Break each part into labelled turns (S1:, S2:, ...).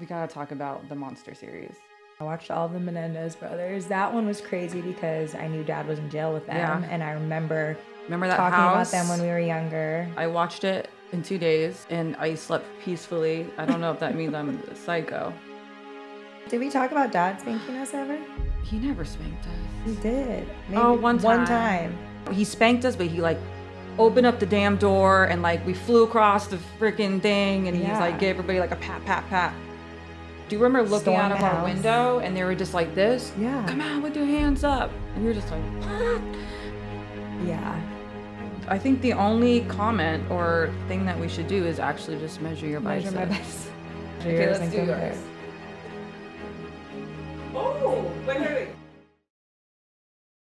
S1: We gotta talk about the Monster series.
S2: I watched all the Menendez brothers. That one was crazy because I knew Dad was in jail with them, and I remember
S1: that
S2: talking
S1: house?
S2: about them when we were younger.
S1: I watched it in 2 days, and I slept peacefully. I don't know if that means I'm a psycho.
S2: Did we talk about Dad spanking us ever?
S1: He never spanked us.
S2: He did.
S1: Maybe one time. He spanked us, but he opened up the damn door and we flew across the freaking thing, and he's gave everybody a pat, pat, pat. Do you remember looking out of our window and they were just like this?
S2: Yeah.
S1: Come on with your hands up. And we were just like, what?
S2: Yeah.
S1: I think the only comment or thing that we should do is actually just measure your biceps.
S2: Measure my biceps.
S1: Okay, let's do yours. Oh, wait.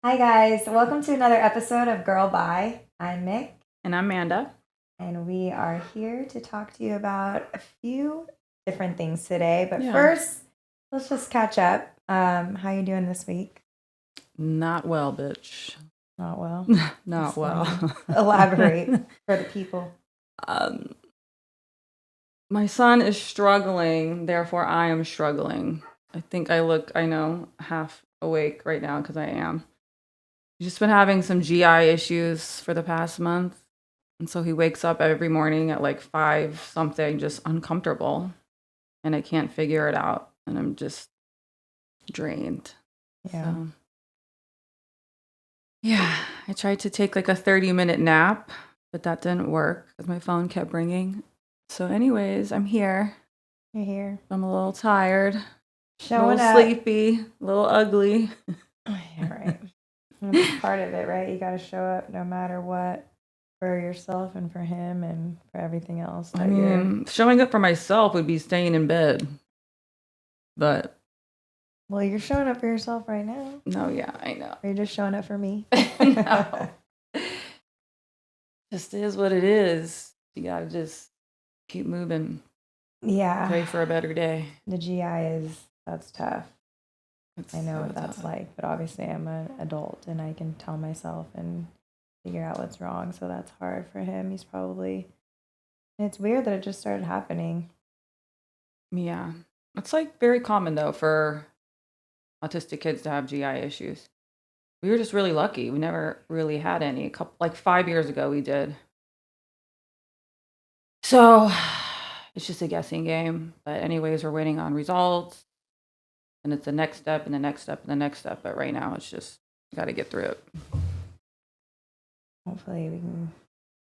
S2: Hi guys, welcome to another episode of Girl Bye. I'm Mick.
S1: And I'm Amanda.
S2: And we are here to talk to you about a few different things today. But first, let's just catch up. How you doing this week?
S1: Not well, bitch.
S2: Not well?
S1: Not well.
S2: Elaborate for the people.
S1: My son is struggling, therefore I am struggling. I think I know, half awake right now because I am. He's just been having some GI issues for the past month. And so he wakes up every morning at 5 something, just uncomfortable. And I can't figure it out. And I'm just drained.
S2: Yeah.
S1: So, I tried to take a 30-minute nap, but that didn't work because my phone kept ringing. So anyways, I'm here.
S2: You're here.
S1: I'm a little tired.
S2: Showing
S1: a little sleepy, a little ugly.
S2: Yeah, right. That's part of it, right? You got to show up no matter what for yourself and for him and for everything else.
S1: I mean, showing up for myself would be staying in bed. But.
S2: Well, you're showing up for yourself right now.
S1: No, yeah, I know.
S2: Or you're just showing up for me.
S1: No. Just is what it is. You got to just keep moving.
S2: Yeah.
S1: Pray for a better day.
S2: The GI that's tough. I know what that's like, but obviously I'm an adult and I can tell myself and figure out what's wrong. So that's hard for him. He's probably, and it's weird that it just started happening.
S1: Yeah. It's very common though for autistic kids to have GI issues. We were just really lucky. We never really had any. 5 years ago we did. So it's just a guessing game. But anyways, we're waiting on results. And it's the next step and the next step and the next step. But right now, it's just, got to get through it.
S2: Hopefully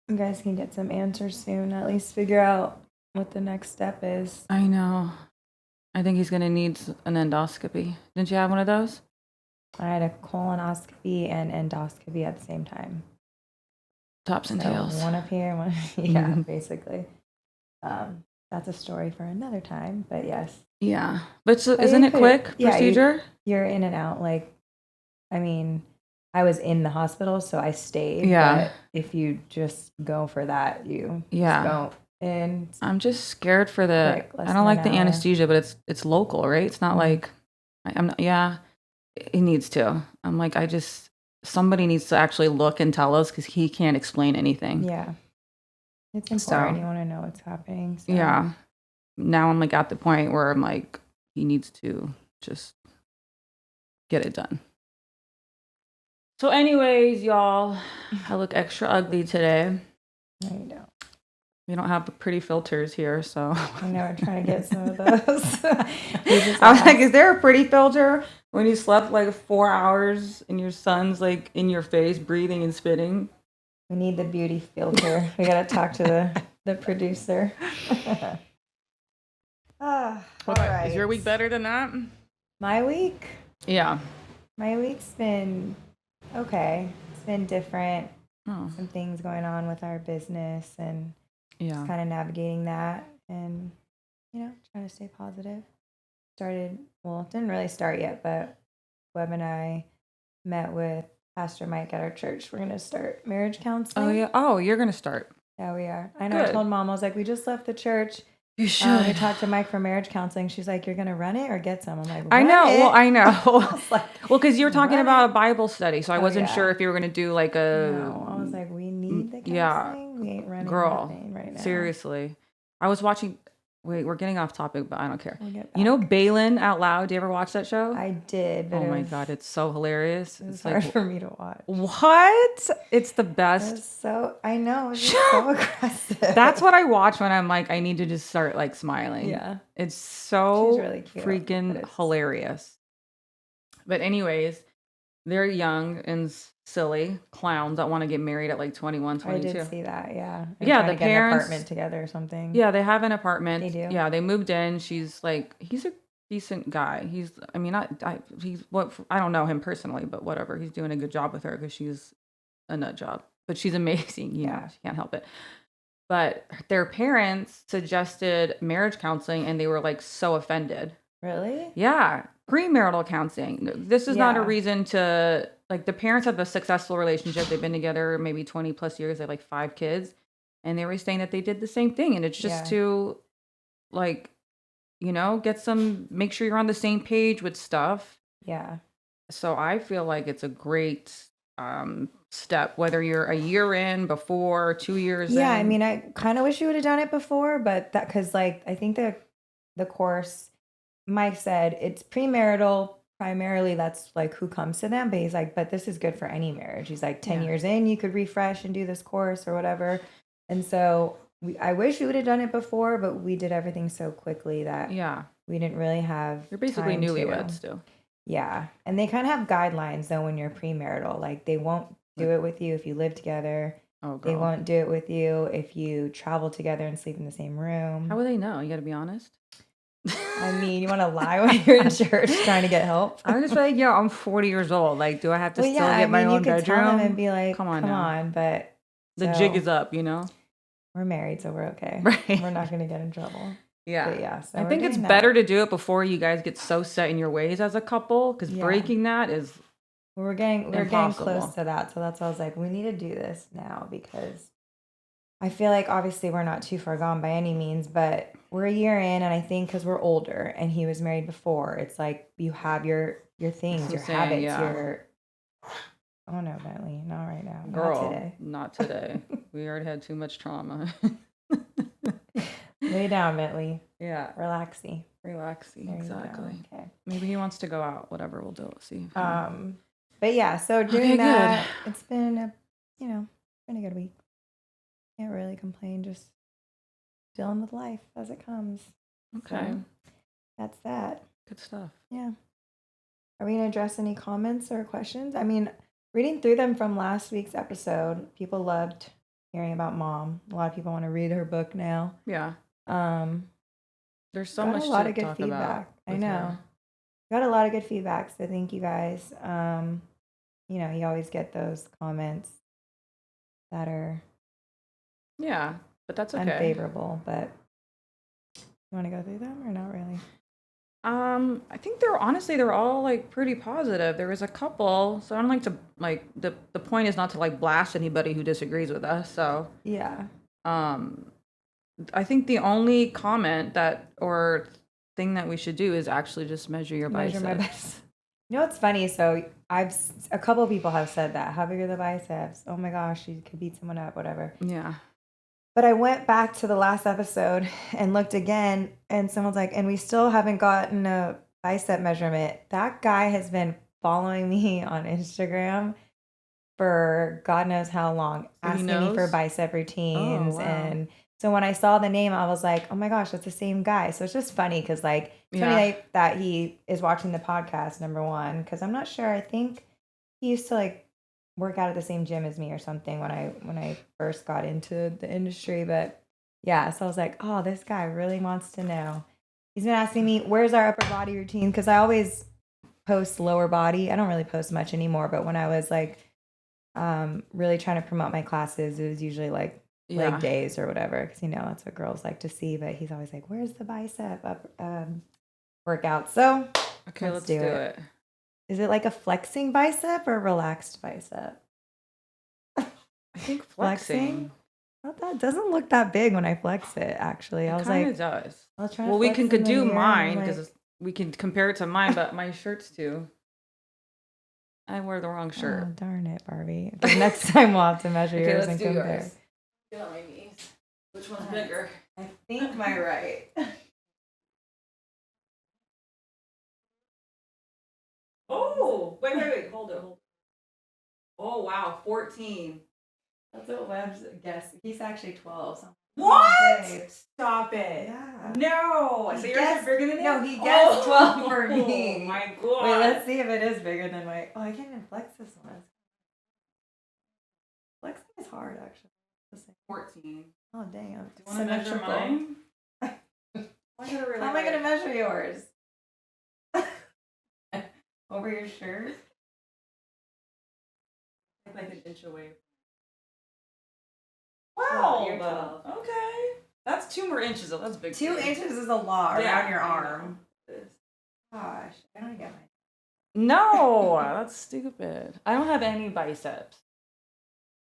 S2: you guys can get some answers soon. At least figure out what the next step is.
S1: I know. I think he's going to need an endoscopy. Didn't you have one of those?
S2: I had a colonoscopy and endoscopy at the same time.
S1: Tops and tails.
S2: One up here, one. Yeah, basically. That's a story for another time, but yes.
S1: Yeah. But isn't it quick procedure?
S2: You're in and out. I was in the hospital, so I stayed.
S1: Yeah.
S2: But if you just go for that, you
S1: just
S2: go. And
S1: I'm just scared for I don't like the anesthesia, but it's local, right? It's not I'm not, it needs to. I'm somebody needs to actually look and tell us because he can't explain anything.
S2: Yeah. It's important. You want to know what's happening. So.
S1: Yeah. Now I'm at the point where I'm he needs to just get it done. So anyways, y'all, I look extra ugly today.
S2: No, you don't.
S1: We don't have pretty filters here, so.
S2: I know, we're trying to get some of those.
S1: I was is there a pretty filter when you slept 4 hours and your son's in your face breathing and spitting?
S2: We need the beauty filter. We got to talk to the producer. All right.
S1: Is your week better than that?
S2: My week?
S1: Yeah.
S2: My week's been okay. It's been different.
S1: Oh.
S2: Some things going on with our business and just kind of navigating that and, trying to stay positive. Didn't really start yet, but Webb and I met with Pastor Mike at our church. We're going to start marriage counseling.
S1: Oh, yeah. Oh, you're going to start.
S2: Yeah, we are. I know.
S1: Good.
S2: I told Mom, I was we just left the church.
S1: You should.
S2: We talked to Mike for marriage counseling. She's like, you're going to run it or get some? I'm like,
S1: I know.
S2: it.
S1: Well, I know.
S2: I
S1: well, because you were talking about a Bible study, so I wasn't sure if you were going to do a...
S2: No, I was we need the counseling. We ain't running nothing right now.
S1: Seriously. I was watching... Wait, we're getting off topic, but I don't care.
S2: We'll get
S1: You know
S2: back.
S1: Balin Out Loud? Do you ever watch that show?
S2: I did, but
S1: oh my God, it's so hilarious.
S2: It was
S1: It's
S2: hard
S1: like,
S2: for me to watch.
S1: what? It's the
S2: It
S1: best.
S2: was so, I know, it's just so aggressive.
S1: That's what I watch when I'm like, I need to just start like smiling.
S2: Yeah.
S1: It's so
S2: She's really cute,
S1: freaking hilarious. But anyways, they're young and silly clowns that want to get married at like 21, 22.
S2: I did see that, yeah. And
S1: yeah,
S2: trying
S1: the
S2: to get
S1: parents,
S2: an apartment together or something.
S1: Yeah, they have an apartment.
S2: They do?
S1: Yeah, they moved in. She's like, he's a decent guy. He's, I mean, he's what, I don't know him personally, but whatever. He's doing a good job with her because she's a nut job. But she's amazing, you know, she can't help it. But their parents suggested marriage counseling and they were like so offended.
S2: Really?
S1: Yeah. Premarital counseling. This is not a reason to, like, the parents have a successful relationship. They've been together maybe 20 plus years. They have like 5 kids. And they were saying that they did the same thing. And it's just to, like, you know, make sure you're on the same page with stuff.
S2: Yeah.
S1: So I feel like it's a great step, whether you're a year in, before, 2 years in.
S2: Yeah, I mean, I kind of wish you would have done it before, but that, because like, I think the course, Mike said it's premarital. Primarily, that's like who comes to them. But he's like, but this is good for any marriage. He's like, 10 years in, you could refresh and do this course or whatever. And so I wish we would have done it before, but we did everything so quickly that we didn't really have.
S1: You're basically newlyweds still.
S2: Yeah. And they kind of have guidelines though when you're premarital. Like they won't do it with you if you live together.
S1: Oh, girl.
S2: They won't do it with you if you travel together and sleep in the same room.
S1: How will they know? You got to be honest.
S2: I mean, you want to lie when you're in church trying to get help?
S1: I'm just like, I'm 40 years old. Like, do I have to still get my own bedroom? You could tell them
S2: and be like, come on, but
S1: the jig is up, you know?
S2: We're married, so we're okay.
S1: Right.
S2: We're not going to get in trouble.
S1: Yeah.
S2: But yeah. So
S1: I think it's better to do it before you guys get so set in your ways as a couple, because breaking that is
S2: we're getting close to that. So that's why I was like, we need to do this now, because I feel like obviously we're not too far gone by any means, but we're a year in, and I think because we're older and he was married before, it's like you have your things, your habits, your. Oh no, Bentley, not right now.
S1: Girl, not today. We already had too much trauma.
S2: Lay down, Bentley.
S1: Yeah.
S2: Relaxy,
S1: exactly. Okay. Maybe he wants to go out. Whatever, we'll do it. See.
S2: But yeah, so doing that, it's been been a good week. Can't really complain, just dealing with life as it comes.
S1: Okay.
S2: So that's that.
S1: Good stuff.
S2: Yeah. Are we going to address any comments or questions? I mean, reading through them from last week's episode, people loved hearing about Mom. A lot of people want to read her book now.
S1: Yeah. There's so much
S2: a lot of
S1: to
S2: good
S1: talk
S2: feedback.
S1: About
S2: I know.
S1: her.
S2: Got a lot of good feedback, so thank you guys. You always get those comments that are
S1: but that's okay.
S2: Unfavorable, but you want to go through them or not really?
S1: I think they're all like pretty positive. There was a couple, so I don't like to like the point is not to like blast anybody who disagrees with us. So
S2: yeah.
S1: I think the only comment or thing that we should do is actually just measure your biceps.
S2: My biceps. You know what's funny? So a couple of people have said that. How big are the biceps? Oh my gosh, you could beat someone up, whatever.
S1: Yeah.
S2: But I went back to the last episode and looked again, and someone's like, and we still haven't gotten a bicep measurement. That guy has been following me on Instagram for God knows how long, asking me for bicep routines. Oh, wow. And so when I saw the name, I was like, oh my gosh, that's the same guy. So it's just funny because it's funny that he is watching the podcast, number one, because I'm not sure. I think he used to like work out at the same gym as me or something when I first got into the industry. But yeah, so I was like, oh, this guy really wants to know. He's been asking me, where's our upper body routine? Because I always post lower body. I don't really post much anymore, but when I was like really trying to promote my classes, it was usually like leg days or whatever, because that's what girls like to see. But he's always like, where's the bicep workout? So
S1: okay, let's do it.
S2: Is it like a flexing bicep or a relaxed bicep?
S1: I think flexing.
S2: That doesn't look that big when I flex it, actually. I was like, it
S1: does. Well, we can do mine because we can compare it to mine, but my shirt's too. I wear the wrong shirt.
S2: Oh, darn it, Barbie. Okay, next time we'll have to measure yours
S1: let's
S2: and
S1: do
S2: compare.
S1: Yours. Get on my knees. Which one's bigger?
S2: I think my right.
S1: Oh, wait. Hold it. Oh, wow. 14.
S2: That's what Webb's guess. He's actually 12. So
S1: What? Stop it.
S2: Yeah.
S1: No. So yours is bigger than it?
S2: No, he guessed 12 for me.
S1: Oh, my God.
S2: Wait, let's see if it is bigger than my... Oh, I can't even flex this one. Flexing is hard, actually.
S1: 14.
S2: Oh, damn.
S1: Do you want to measure mine?
S2: How am I going to measure yours? Over your shirt?
S1: Like an inch away.
S2: Wow.
S1: You're 12. Okay. That's 2 more inches, though. That's big.
S2: 2 inches is a lot around your arm. Gosh, I don't get mine.
S1: No, that's stupid. I don't have any biceps.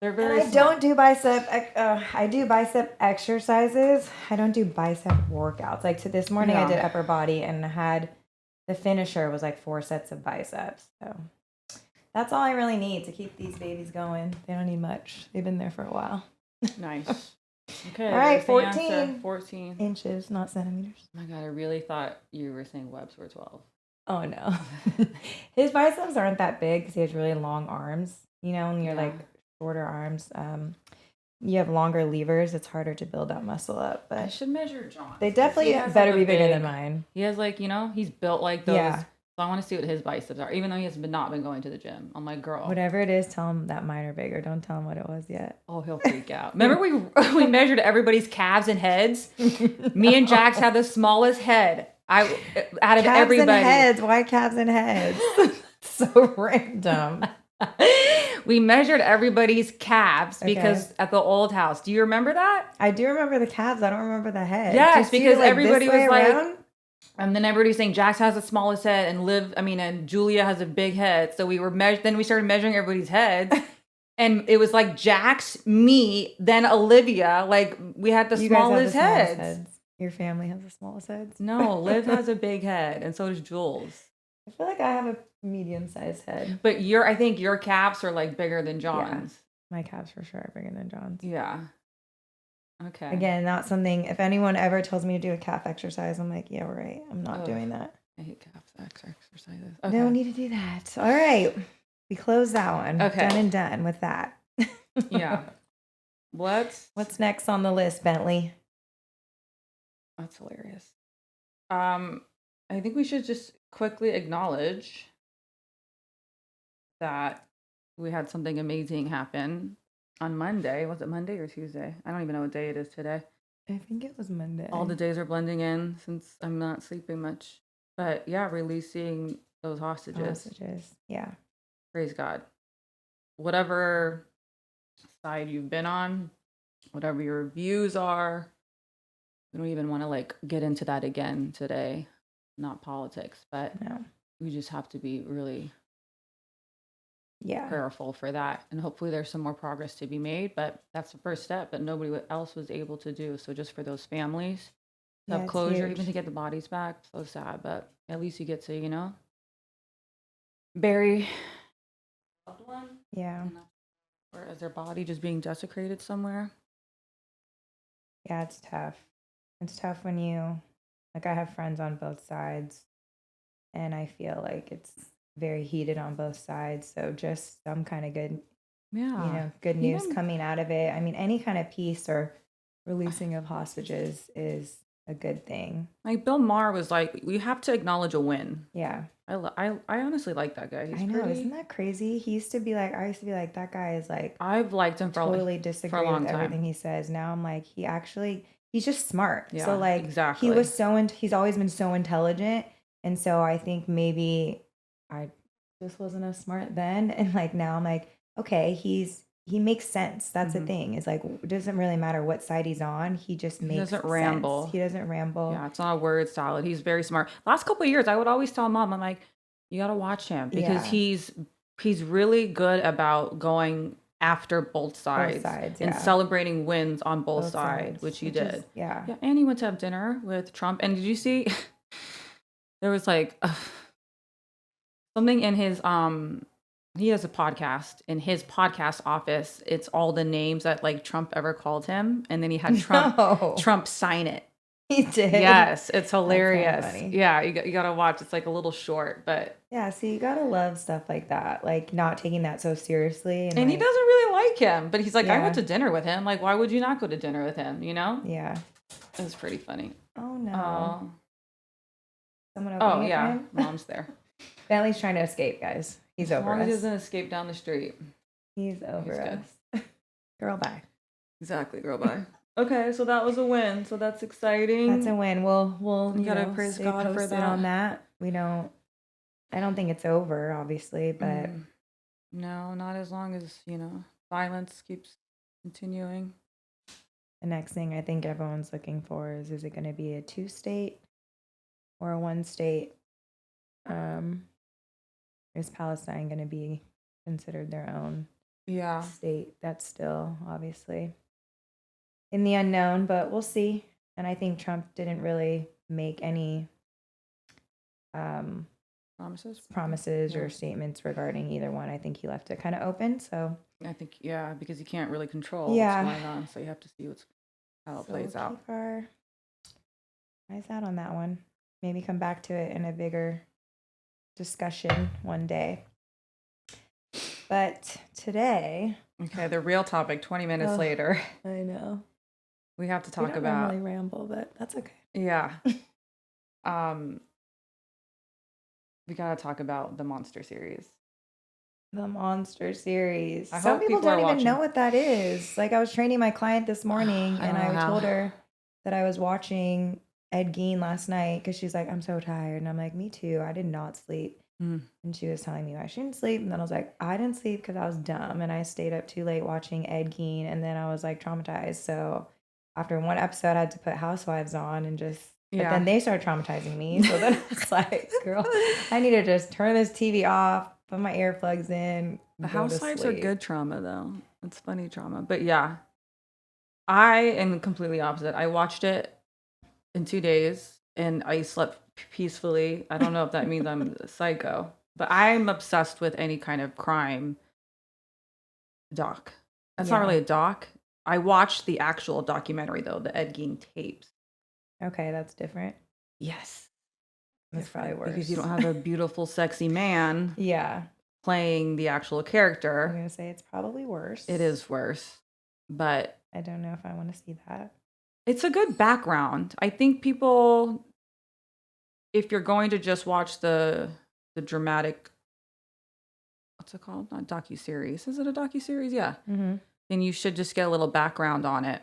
S1: They're very.
S2: And I don't do bicep. I do bicep exercises. I don't do bicep workouts. Like this morning, I did upper body and had the finisher was like 4 sets of biceps. So that's all I really need to keep these babies going. They don't need much. They've been there for a while.
S1: Nice. Okay.
S2: All right, 14.
S1: 14
S2: inches, not centimeters.
S1: Oh my God, I really thought you were saying Webb's were 12.
S2: Oh no, his biceps aren't that big because he has really long arms. You know, when you're like shorter arms, you have longer levers. It's harder to build that muscle up. But
S1: I should measure John.
S2: They definitely better be bigger than mine.
S1: He has he's built like those. Yeah. So I want to see what his biceps are, even though he has not been going to the gym. I'm like, girl.
S2: Whatever it is, tell him that mine are bigger. Don't tell him what it was yet.
S1: Oh, he'll freak out. Remember we measured everybody's calves and heads? Me and Jax had the smallest head. Out of
S2: calves
S1: everybody.
S2: And heads. Why calves and heads? So random.
S1: We measured everybody's calves because at the old house. Do you remember that?
S2: I do remember the calves. I don't remember the head.
S1: Yes, because everybody was like,
S2: around?
S1: And then everybody was saying Jax has the smallest head and Julia has a big head. So we were then we started measuring everybody's heads. And it was like Jax, me, then Olivia. Like we had the smallest heads.
S2: Your family has the smallest heads?
S1: No, Liv has a big head, and so does Jules.
S2: I feel like I have a medium-sized head.
S1: But I think your calves are like bigger than John's.
S2: Yeah, my calves for sure are bigger than John's.
S1: Yeah. Okay.
S2: Again, not something, if anyone ever tells me to do a calf exercise, I'm like, yeah, right. I'm not doing that.
S1: I hate calf exercises. Okay.
S2: Don't need to do that. All right. We close that one.
S1: Okay.
S2: Done and done with that.
S1: Yeah. What's
S2: next on the list, Bentley?
S1: That's hilarious. I think we should just quickly acknowledge that we had something amazing happen on Monday. Was it Monday or Tuesday? I don't even know what day it is today.
S2: I think it was Monday.
S1: All the days are blending in since I'm not sleeping much. But yeah, releasing those hostages.
S2: Yeah.
S1: Praise God. Whatever side you've been on, whatever your views are, we don't even want to get into that again today. Not politics, but we just have to be really prayerful for that. And hopefully there's some more progress to be made, but that's the first step that nobody else was able to do. So just for those families to have closure, even to get the bodies back, so sad, but at least you get to, bury a loved one.
S2: Yeah.
S1: Or is their body just being desecrated somewhere?
S2: Yeah, it's tough. It's tough when I have friends on both sides, and I feel like it's very heated on both sides. So just some kind of good, good news coming out of it. I mean, any kind of peace or releasing of hostages is a good thing. Like
S1: Bill Maher was like, we have to acknowledge a win.
S2: Yeah.
S1: I honestly like that guy.
S2: I know, isn't that crazy? I used to be like, that guy is like,
S1: I've liked him for
S2: totally disagree
S1: with
S2: everything he says. Now I'm like, he's just smart.
S1: Yeah,
S2: so
S1: exactly.
S2: He's always been so intelligent. And so I think maybe I just wasn't as smart then. And now I'm like, okay, he makes sense. That's the thing. It's it doesn't really matter what side he's on. He just makes sense.
S1: Ramble.
S2: He doesn't ramble.
S1: Yeah, it's not a word salad. He's very smart. Last couple of years, I would always tell Mom, I'm like, you got to watch him because he's really good about going after both sides and celebrating wins on both sides, which he did.
S2: Yeah.
S1: And he went to have dinner with Trump. And did you see there was something in his he has a podcast. In his podcast office, it's all the names that Trump ever called him, and then he had Trump sign it.
S2: He did.
S1: Yes, it's hilarious.
S2: Funny.
S1: Yeah, you gotta watch. It's like a little short, but
S2: yeah. See, you gotta love stuff like that, like not taking that so seriously.
S1: And
S2: like,
S1: he doesn't really like him, but he's like, I went
S2: Yeah.
S1: to dinner with him. Like, why would you not go to dinner with him? You know?
S2: Yeah.
S1: It's pretty funny.
S2: Oh no.
S1: Oh,
S2: Someone opening it for
S1: yeah,
S2: him?
S1: Mom's there.
S2: Bentley's trying to escape, guys. He's
S1: As
S2: over
S1: long as he
S2: us.
S1: doesn't escape down the street.
S2: He's over
S1: good.
S2: us. Girl, bye.
S1: Exactly, girl. Bye. Okay, so that was a win. So that's exciting.
S2: That's a win. We'll
S1: You gotta praise
S2: stay
S1: God for
S2: posted
S1: that.
S2: on that. I don't think it's over, obviously, but
S1: no, not as long as, violence keeps continuing.
S2: the next thing I think everyone's looking for is it going to be a 2-state or a 1-state? Is Palestine going to be considered their own state? That's still obviously in the unknown, but we'll see. And I think Trump didn't really make any promises or statements regarding either one. I think he left it kind of open. So
S1: I think, because you can't really control what's going on. So you have to see how it plays out.
S2: Keep our eyes out on that one. Maybe come back to it in a bigger discussion one day. But today...
S1: Okay, the real topic, 20 minutes later.
S2: I know.
S1: We have to talk
S2: we don't normally ramble, but that's okay.
S1: Yeah. We gotta talk about the Monster series.
S2: The Monster series.
S1: I
S2: Some
S1: hope
S2: people don't even
S1: watching.
S2: know what that is. Like, I was training my client this morning, and I told her that I was watching Ed Gein last night because she's like, I'm so tired. And I'm like, me too. I did not sleep. And she was telling me why she didn't sleep. And then I was like, I didn't sleep because I was dumb. And I stayed up too late watching Ed Gein. And then I was like traumatized. So after one episode, I had to put Housewives on and just, but then they started traumatizing me. So then it's like, girl, I need to just turn this TV off, put my earplugs in.
S1: The Housewives are good trauma, though. It's funny trauma. But yeah, I am completely opposite. I watched it in 2 days and I slept peacefully. I don't know if that means I'm a psycho, but I'm obsessed with any kind of crime doc. That's not really a doc. I watched the actual documentary, though, the Ed Gein tapes.
S2: Okay, that's different.
S1: Yes.
S2: That's probably worse.
S1: Because you don't have a beautiful, sexy man playing the actual character.
S2: I'm going to say it's probably worse.
S1: It is worse. But
S2: I don't know if I want to see that.
S1: It's a good background. I think people, if you're going to just watch the dramatic, what's it called? Not docuseries. Is it a docuseries? Yeah. Then you should just get a little background on it.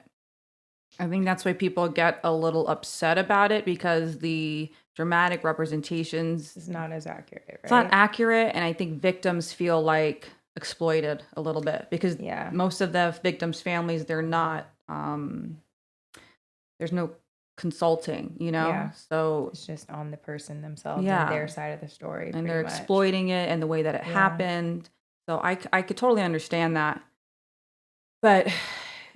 S1: I think that's why people get a little upset about it because the dramatic representations
S2: is not as accurate, right?
S1: It's not accurate, and I think victims feel like exploited a little bit because most of the victims' families, they're not, there's no consulting, so
S2: it's just on the person themselves and their side of the story,
S1: and they're exploiting it and the way that it happened. So I could totally understand that, but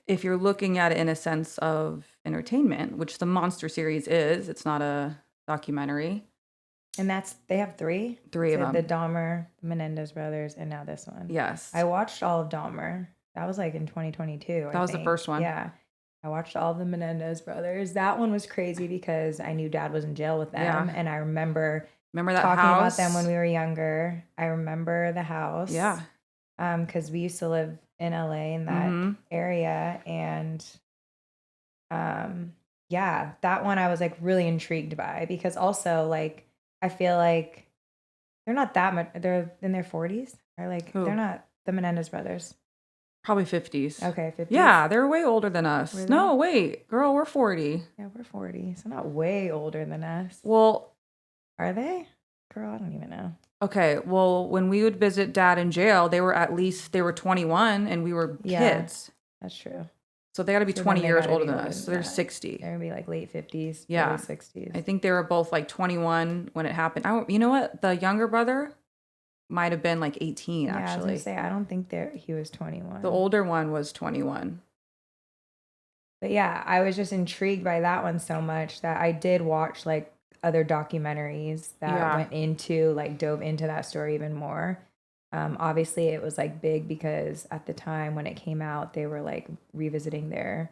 S1: if you're looking at it in a sense of entertainment, which the Monster series is, it's not a documentary.
S2: And they have three
S1: of them.
S2: The Dahmer, the Menendez brothers, and now this one.
S1: Yes.
S2: I watched all of Dahmer. That was like in 2022.
S1: That was the first one.
S2: Yeah. I watched all of the Menendez brothers. That one was crazy because I knew Dad was in jail with them. Yeah. And I remember
S1: that
S2: talking
S1: house?
S2: about them when we were younger. I remember the house.
S1: Yeah.
S2: Because we used to live in LA in that area. And that one I was like really intrigued by because also like I feel like they're not that much, they're in their 40s or like they're not the Menendez brothers.
S1: Probably 50s.
S2: Okay, 50s.
S1: Yeah, they're way older than us. No, wait, girl, we're 40.
S2: Yeah, we're 40. So not way older than us.
S1: Well,
S2: are they? Girl, I don't even know.
S1: Okay, well, when we would visit Dad in jail, they were 21 and we were kids.
S2: That's true.
S1: So they got to be 20 years older than us. So they're 60.
S2: They're going to be like late 50s,
S1: early
S2: 60s.
S1: I think they were both like 21 when it happened. You know what? The younger brother might have been like 18, actually.
S2: I was going to say, I don't think he was 21.
S1: The older one was 21.
S2: But yeah, I was just intrigued by that one so much that I did watch like other documentaries that dove into that story even more. Obviously it was like big because at the time when it came out, they were like revisiting their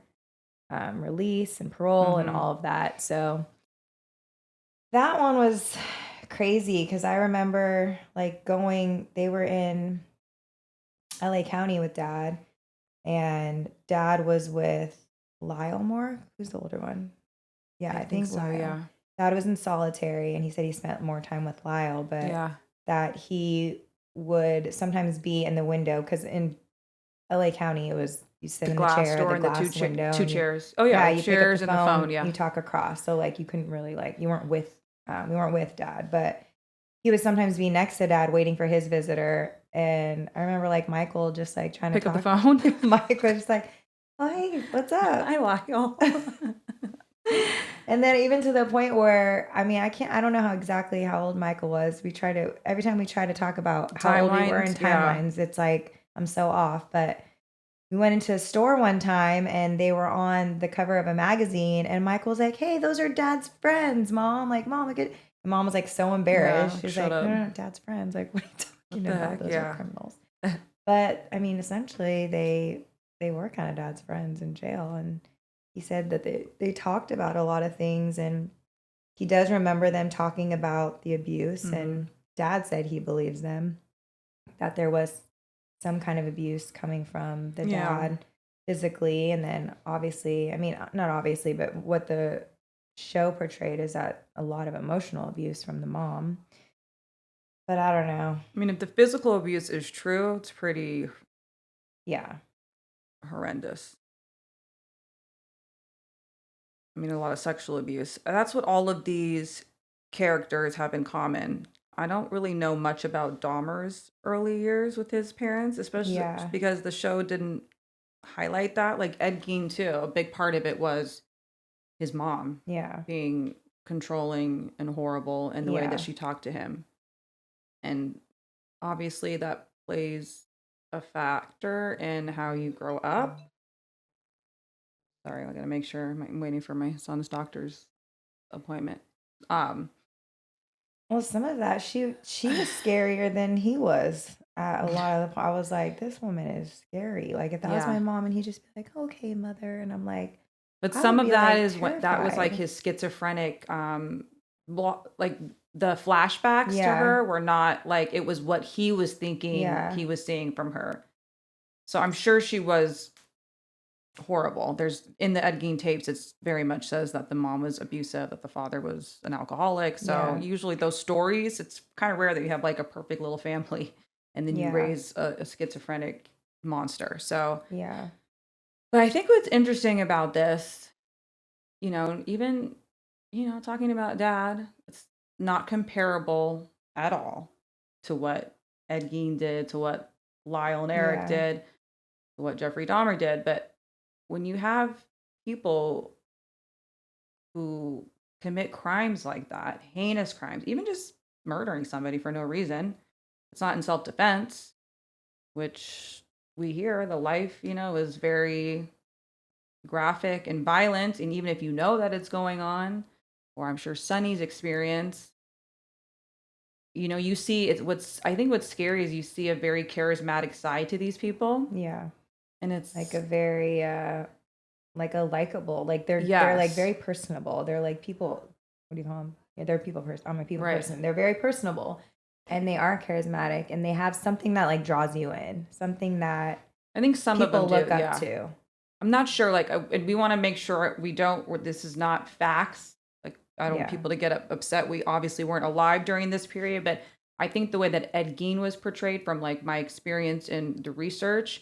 S2: release and parole and all of that. So that one was crazy because I remember like they were in LA County with dad, and dad was with Lyle Moore. Who's the older one? Yeah, I think
S1: so,
S2: Lyle.
S1: yeah.
S2: Dad was in solitary, and he said he spent more time with Lyle, but that he would sometimes be in the window because in LA County, it was you sit in the chair, the glass window,
S1: two chairs. Oh yeah,
S2: you
S1: chairs
S2: pick up the
S1: and
S2: phone,
S1: the phone. Yeah,
S2: you talk across. So like you couldn't really we weren't with dad, but he would sometimes be next to dad waiting for his visitor. And I remember like Michael just like trying to
S1: pick up the phone.
S2: Mike was just like, "Oh hey, what's up?"
S1: I like y'all.
S2: And then even to the point where I don't know how old Michael was. Every time we try to talk about how old we were in timelines, it's like I'm so off. But we went into a store one time and they were on the cover of a magazine, and Michael's like, "Hey, those are dad's friends, Mom." Like, "Mom, look at." And Mom was like so embarrassed. She's like, "No, dad's friends. Like, what are you talking about? Those are criminals." But I mean, essentially they were kind of dad's friends in jail. And he said that they talked about a lot of things, and he does remember them talking about the abuse. And dad said he believes them, that there was some kind of abuse coming from the dad physically. And then obviously, I mean, not obviously, but what the show portrayed is that a lot of emotional abuse from the mom. But I don't know.
S1: I mean, if the physical abuse is true, it's pretty horrendous. I mean, a lot of sexual abuse. That's what all of these characters have in common. I don't really know much about Dahmer's early years with his parents, especially because the show didn't highlight that. Like Ed Gein too, a big part of it was his mom being controlling and horrible in the way that she talked to him. And obviously that plays a factor in how you grow up. Sorry, I gotta make sure I'm waiting for my son's doctor's appointment.
S2: Well, some of that she was scarier than he was. A lot of I was like, this woman is scary. Like if that was my mom, and he'd just be like, "Okay, mother," and I'm like,
S1: but some of that is what that was like his schizophrenic, like the flashbacks to her were not like it was what he was thinking he was seeing from her. So I'm sure she was horrible. There's in the Ed Gein tapes, it's very much says that the mom was abusive, that the father was an alcoholic. So usually those stories, it's kind of rare that you have like a perfect little family and then you raise a schizophrenic monster. So but I think what's interesting about this, even talking about dad, it's not comparable at all to what Ed Gein did, to what Lyle and Eric did, to what Jeffrey Dahmer did. But when you have people who commit crimes like that, heinous crimes, even just murdering somebody for no reason, it's not in self-defense, which we hear the life, is very graphic and violent. And even if you know that it's going on, or I'm sure Sonny's experience, you see I think what's scary is you see a very charismatic side to these people.
S2: Yeah.
S1: And it's
S2: like a very like a likable, like they're like very personable. They're like people, what do you call them? Yeah, they're people person. I'm a people person. They're very personable, and they are charismatic, and they have something that like draws you in, something that
S1: I think some
S2: people
S1: of them
S2: look up to.
S1: I'm not sure, and we want to make sure this is not facts. Like, I don't want people to get upset. We obviously weren't alive during this period, but I think the way that Ed Gein was portrayed from like my experience in the research,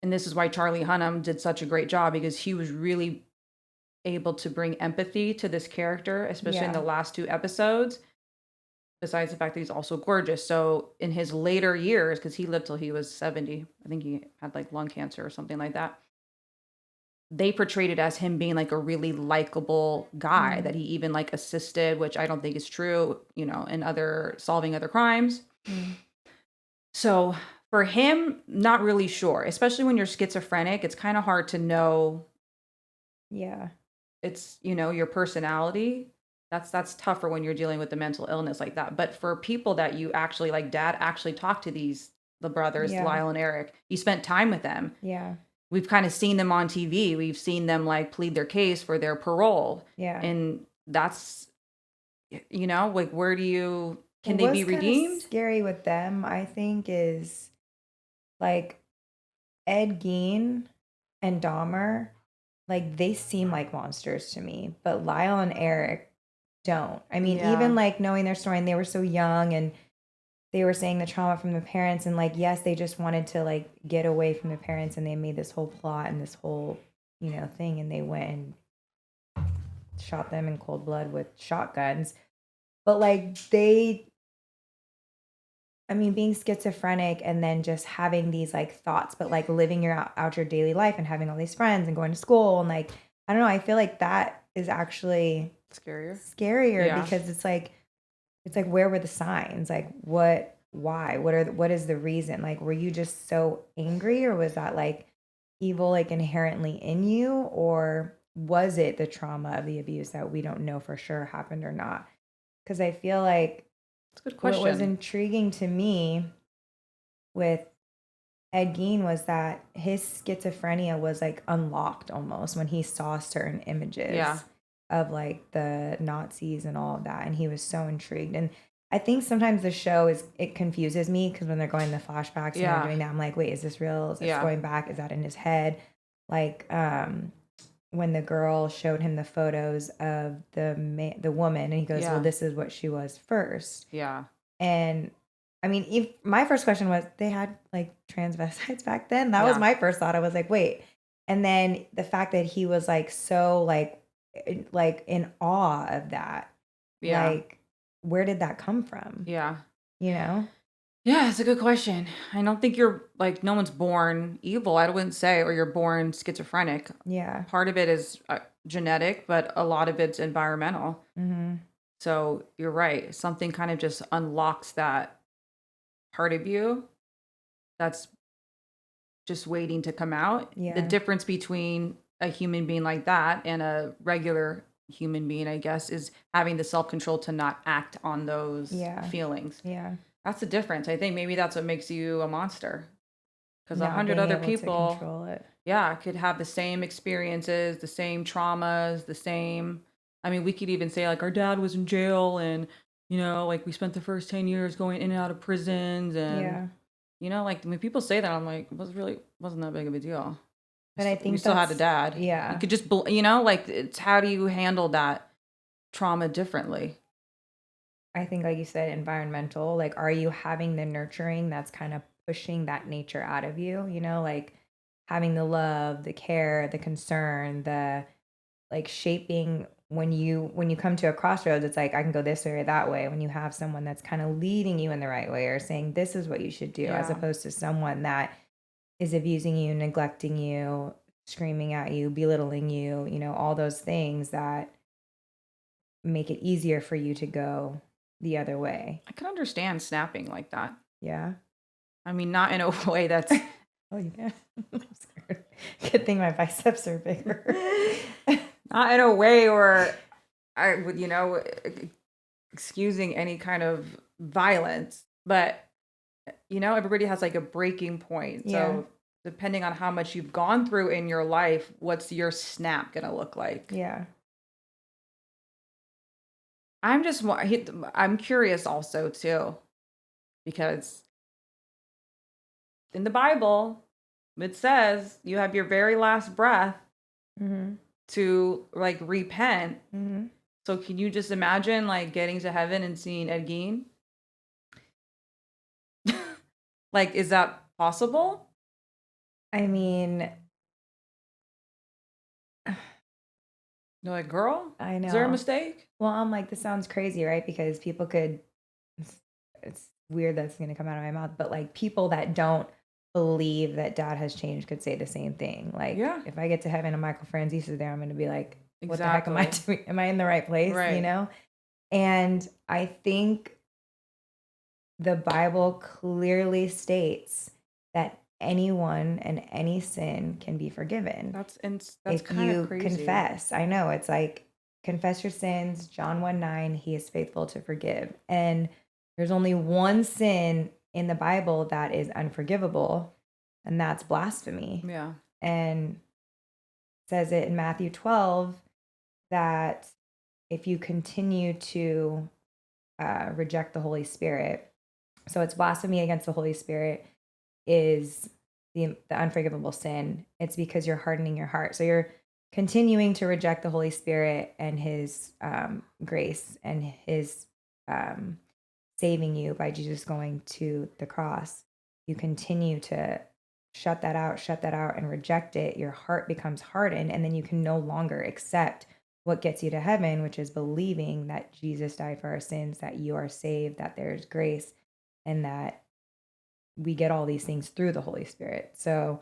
S1: and this is why Charlie Hunnam did such a great job, because he was really able to bring empathy to this character, especially in the last 2 episodes, besides the fact that he's also gorgeous. So in his later years, because he lived till he was 70, I think he had like lung cancer or something like that, they portrayed it as him being like a really likable guy that he even like assisted, which I don't think is true, in solving other crimes. So for him, not really sure, especially when you're schizophrenic, it's kind of hard to know. It's, your personality. That's tougher when you're dealing with the mental illness like that. But for people that you actually like, dad actually talked to the brothers, Lyle and Eric, you spent time with them. we've kind of seen them on TV. We've seen them like plead their case for their parole.
S2: Yeah.
S1: And that's, like, where do you, can they be redeemed?
S2: What's scary with them, I think, is like Ed Gein and Dahmer, like they seem like monsters to me, but Lyle and Eric don't. I mean, even like knowing their story, and they were so young, and they were saying the trauma from the parents, and like, yes, they just wanted to like get away from the parents, and they made this whole plot and this whole, thing, and they went and shot them in cold blood with shotguns. But like being schizophrenic and then just having these like thoughts, but like living out your daily life and having all these friends and going to school, and like, I don't know, I feel like that is actually scarier because it's like, where were the signs? Like, why? What is the reason? Like, were you just so angry, or was that like evil, like inherently in you? Or was it the trauma of the abuse that we don't know for sure happened or not? Because I feel like
S1: that's a good question.
S2: What was intriguing to me with Ed Gein was that his schizophrenia was like unlocked almost when he saw certain images of like the Nazis and all of that, and he was so intrigued. And I think sometimes the show it confuses me because when they're going the flashbacks and they're doing that, I'm like, wait, is this real? Is this going back? Is that in his head? Like when the girl showed him the photos of the woman, and he goes, well, this is what she was first.
S1: Yeah.
S2: And I mean, my first question was, they had like transvestites back then. That was my first thought. I was like, wait. And then the fact that he was like so like in awe of that. Yeah. Like, where did that come from?
S1: Yeah.
S2: Yeah,
S1: it's a good question. I don't think you're like, no one's born evil, I wouldn't say, or you're born schizophrenic.
S2: Yeah.
S1: Part of it is genetic, but a lot of it's environmental.
S2: Mm-hmm.
S1: So you're right. Something kind of just unlocks that part of you that's just waiting to come out.
S2: Yeah.
S1: The difference between a human being like that and a regular human being, I guess, is having the self-control to not act on those feelings.
S2: Yeah.
S1: That's the difference. I think maybe that's what makes you a monster. Because 100 other people could have the same experiences, the same traumas, the same. I mean, we could even say like our dad was in jail, and like we spent the first 10 years going in and out of prisons, and like when people say that, I'm like, wasn't that big of a deal.
S2: But I think
S1: we still had a dad.
S2: Yeah.
S1: You could just like, it's how do you handle that trauma differently?
S2: I think, like you said, environmental. Like, are you having the nurturing that's kind of pushing that nature out of you? Like having the love, the care, the concern, the like shaping when you come to a crossroads, it's like, I can go this way or that way. When you have someone that's kind of leading you in the right way or saying this is what you should do, as opposed to someone that is abusing you, neglecting you, screaming at you, belittling you, all those things that make it easier for you to go the other way.
S1: I can understand snapping like that.
S2: Yeah.
S1: I mean, not in a way that's...
S2: Oh, yeah. I'm scared. Good thing my biceps are bigger.
S1: Not in a way where I would, excusing any kind of violence, but, everybody has like a breaking point. Yeah. So depending on how much you've gone through in your life, what's your snap going to look like?
S2: Yeah.
S1: I'm curious also too, because in the Bible, it says you have your very last breath to like repent. Mm-hmm. So can you just imagine like getting to heaven and seeing Ed Gein? Like, is that possible?
S2: I mean,
S1: you're like, girl,
S2: I know.
S1: Is there a mistake?
S2: Well, I'm like, this sounds crazy, right? Because people could, it's weird that's going to come out of my mouth, but like people that don't believe that dad has changed could say the same thing. Like, if I get to heaven and Michael Franzese is there, I'm going to be like, what the heck am I doing? Am I in the right place? Right. And I think the Bible clearly states that anyone and any sin can be forgiven.
S1: That's
S2: if
S1: kind
S2: you
S1: of crazy.
S2: Confess. I know, it's like, confess your sins, John 1:9, he is faithful to forgive. And there's only one sin in the Bible that is unforgivable, and that's blasphemy.
S1: Yeah.
S2: and says it in Matthew 12 that if you continue to reject the Holy Spirit, so it's blasphemy against the Holy Spirit is the unforgivable sin. It's because you're hardening your heart. So you're continuing to reject the Holy Spirit and his grace and his saving you by Jesus going to the cross. You continue to shut that out, and reject it. Your heart becomes hardened, and then you can no longer accept what gets you to heaven, which is believing that Jesus died for our sins, that you are saved, that there's grace, and that we get all these things through the Holy Spirit. So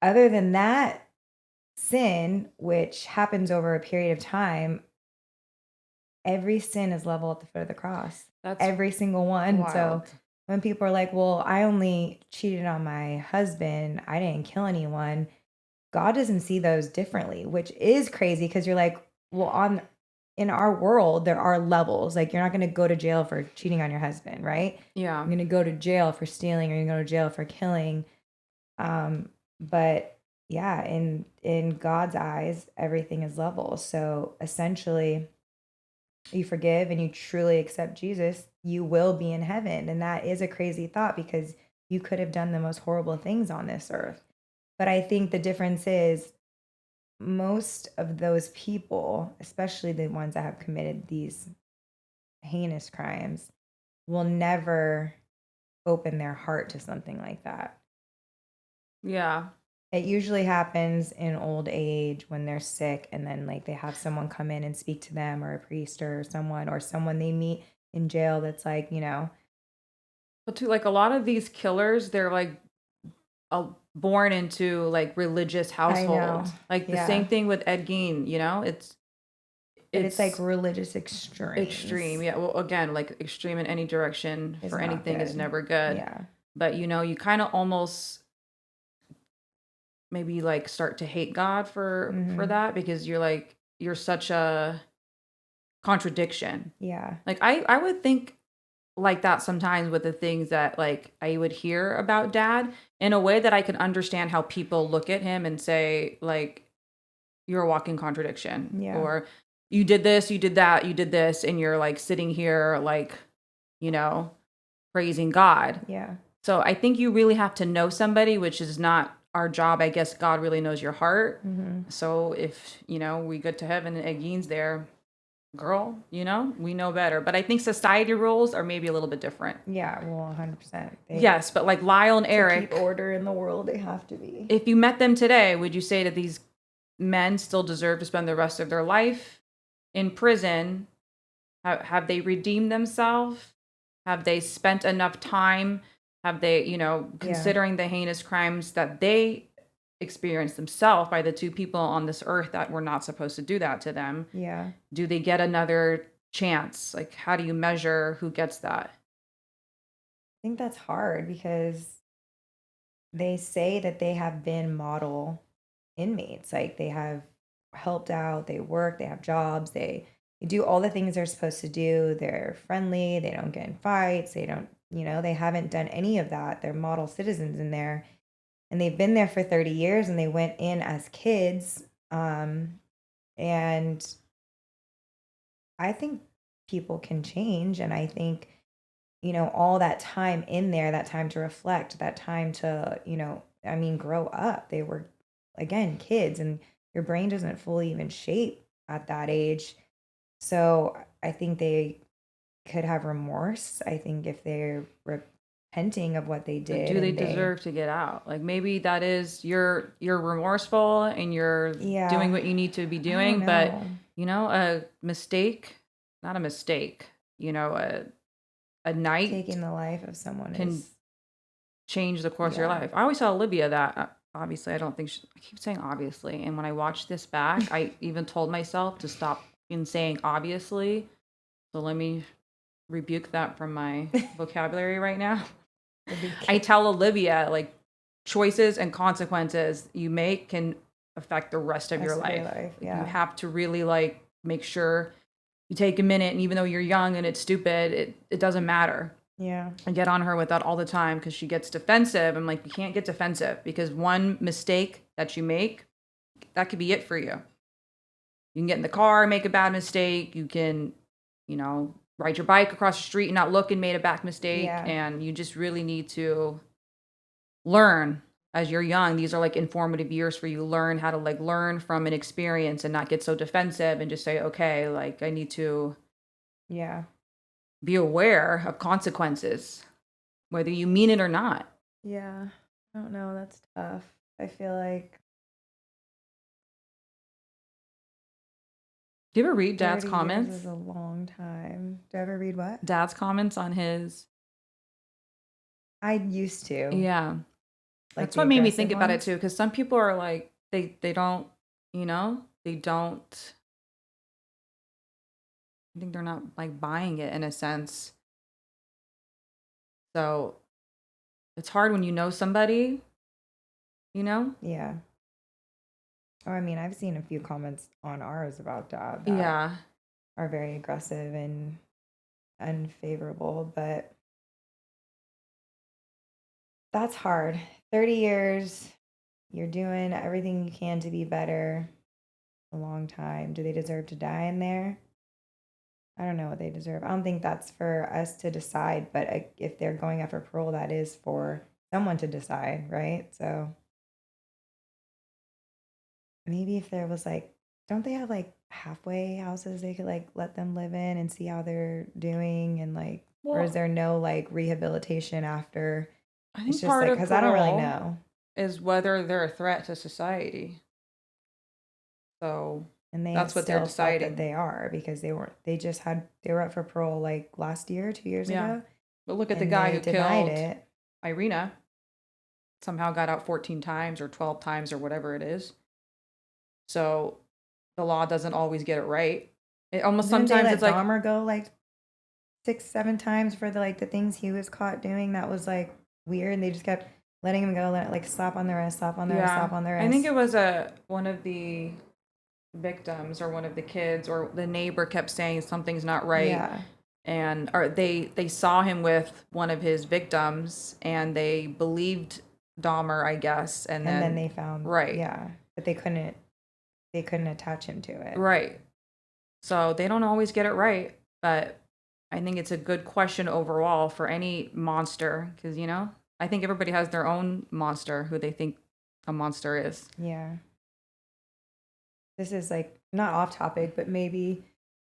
S2: other than that sin, which happens over a period of time, every sin is level at the foot of the cross. That's every single one. Wild. So when people are like, well, I only cheated on my husband, I didn't kill anyone, God doesn't see those differently, which is crazy because you're like, well, in our world, there are levels. Like, you're not going to go to jail for cheating on your husband, right?
S1: Yeah.
S2: You're going to go to jail for stealing, or you're going to go to jail for killing. But yeah, in God's eyes, everything is level. So essentially, you forgive and you truly accept Jesus, you will be in heaven. And that is a crazy thought because you could have done the most horrible things on this earth. But I think the difference is most of those people, especially the ones that have committed these heinous crimes, will never open their heart to something like that.
S1: Yeah.
S2: It usually happens in old age when they're sick, and then like they have someone come in and speak to them, or a priest or someone they meet in jail that's like,
S1: But to like a lot of these killers, they're like born into like religious households. Like the same thing with Ed Gein,
S2: it's like religious
S1: extreme. Yeah. Well, again, like extreme in any direction for anything is never good.
S2: Yeah.
S1: But you kind of almost maybe like start to hate God for that, because you're such a contradiction.
S2: Yeah.
S1: Like I would think like that sometimes with the things that like I would hear about Dad, in a way that I could understand how people look at him and say like, you're a walking contradiction.
S2: Yeah.
S1: Or you did this, you did that, you did this, and you're like sitting here like, praising God.
S2: Yeah.
S1: So I think you really have to know somebody, which is not our job. I guess God really knows your heart. So if, we get to heaven and Ed Gein's there, girl, we know better. But I think society rules are maybe a little bit different.
S2: Yeah, well, 100%.
S1: Yes, but like Lyle and Eric,
S2: keep order in the world, they have to be.
S1: If you met them today, would you say that these men still deserve to spend the rest of their life in prison? Have they redeemed themselves? Have they spent enough time? Have they, considering the heinous crimes that they experienced themselves by the two people on this earth that were not supposed to do that to them?
S2: Yeah.
S1: Do they get another chance? Like, how do you measure who gets that?
S2: I think that's hard because they say that they have been model inmates. Like, they have helped out, they work, they have jobs, they do all the things they're supposed to do. They're friendly, they don't get in fights, they don't, they haven't done any of that. They're model citizens in there. And they've been there for 30 years, and they went in as kids. And I think people can change. And I think, all that time in there, that time to reflect, that time to, grow up. They were, again, kids, and your brain doesn't fully even shape at that age. So I think they could have remorse. I think if they're repenting of what they did.
S1: But do they deserve to get out? Like, maybe that is you're remorseful and you're doing what you need to be doing, but a mistake, not a mistake, a night
S2: taking the life of someone
S1: can change the course of your life. I always tell Olivia that. Obviously, I don't think I keep saying obviously, and when I watch this back, I even told myself to stop in saying obviously. So let me rebuke that from my vocabulary right now. I tell Olivia, like, choices and consequences you make can affect the rest of your life.
S2: Yeah.
S1: You have to really like make sure you take a minute, and even though you're young and it's stupid, it doesn't matter.
S2: Yeah.
S1: I get on her with that all the time because she gets defensive. I'm like, you can't get defensive because one mistake that you make, that could be it for you. You can get in the car, make a bad mistake. You can, ride your bike across the street and not look and made a bad mistake.
S2: Yeah.
S1: And you just really need to learn as you're young. These are like informative years for you. Learn how to like learn from an experience and not get so defensive and just say, okay, like I need to be aware of consequences, whether you mean it or not.
S2: Yeah. I don't know. That's tough. I feel like.
S1: Do you ever read Dad's
S2: 30
S1: comments?
S2: years is a long time. Do I ever read what?
S1: Dad's comments on his.
S2: I used to.
S1: Yeah.
S2: Like
S1: that's what made me think about it too, because some people are like, they don't, they don't. I think they're not like buying it in a sense. So it's hard when you know somebody,
S2: Yeah. Or I mean, I've seen a few comments on ours about Dad that are very aggressive and unfavorable, but that's hard. 30 years, you're doing everything you can to be better. A long time. Do they deserve to die in there? I don't know what they deserve. I don't think that's for us to decide, but if they're going after parole, that is for someone to decide, right? So maybe if there was like, don't they have like halfway houses they could like let them live in and see how they're doing and like, or is there no like rehabilitation after?
S1: I think
S2: it's just
S1: part
S2: like,
S1: of
S2: because I don't really know.
S1: Is whether they're a threat to society. So
S2: and
S1: that's what they're deciding.
S2: That they are because they were up for parole like last year, 2 years ago.
S1: But look at the guy who killed Irina. Somehow got out 14 times or 12 times or whatever it is. So the law doesn't always get it right. It almost sometimes it's like
S2: Dahmer go like 6-7 times for the things he was caught doing. That was like weird, and they just kept letting him go, like slap on the wrist, slap on the wrist, slap on the wrist.
S1: I think it was one of the victims or one of the kids or the neighbor kept saying something's not right. And they saw him with one of his victims and they believed Dahmer, I guess, and then
S2: they found but they couldn't attach him to it.
S1: Right. So they don't always get it right, but I think it's a good question overall for any monster because I think everybody has their own monster who they think a monster is.
S2: Yeah. This is like not off topic, but maybe I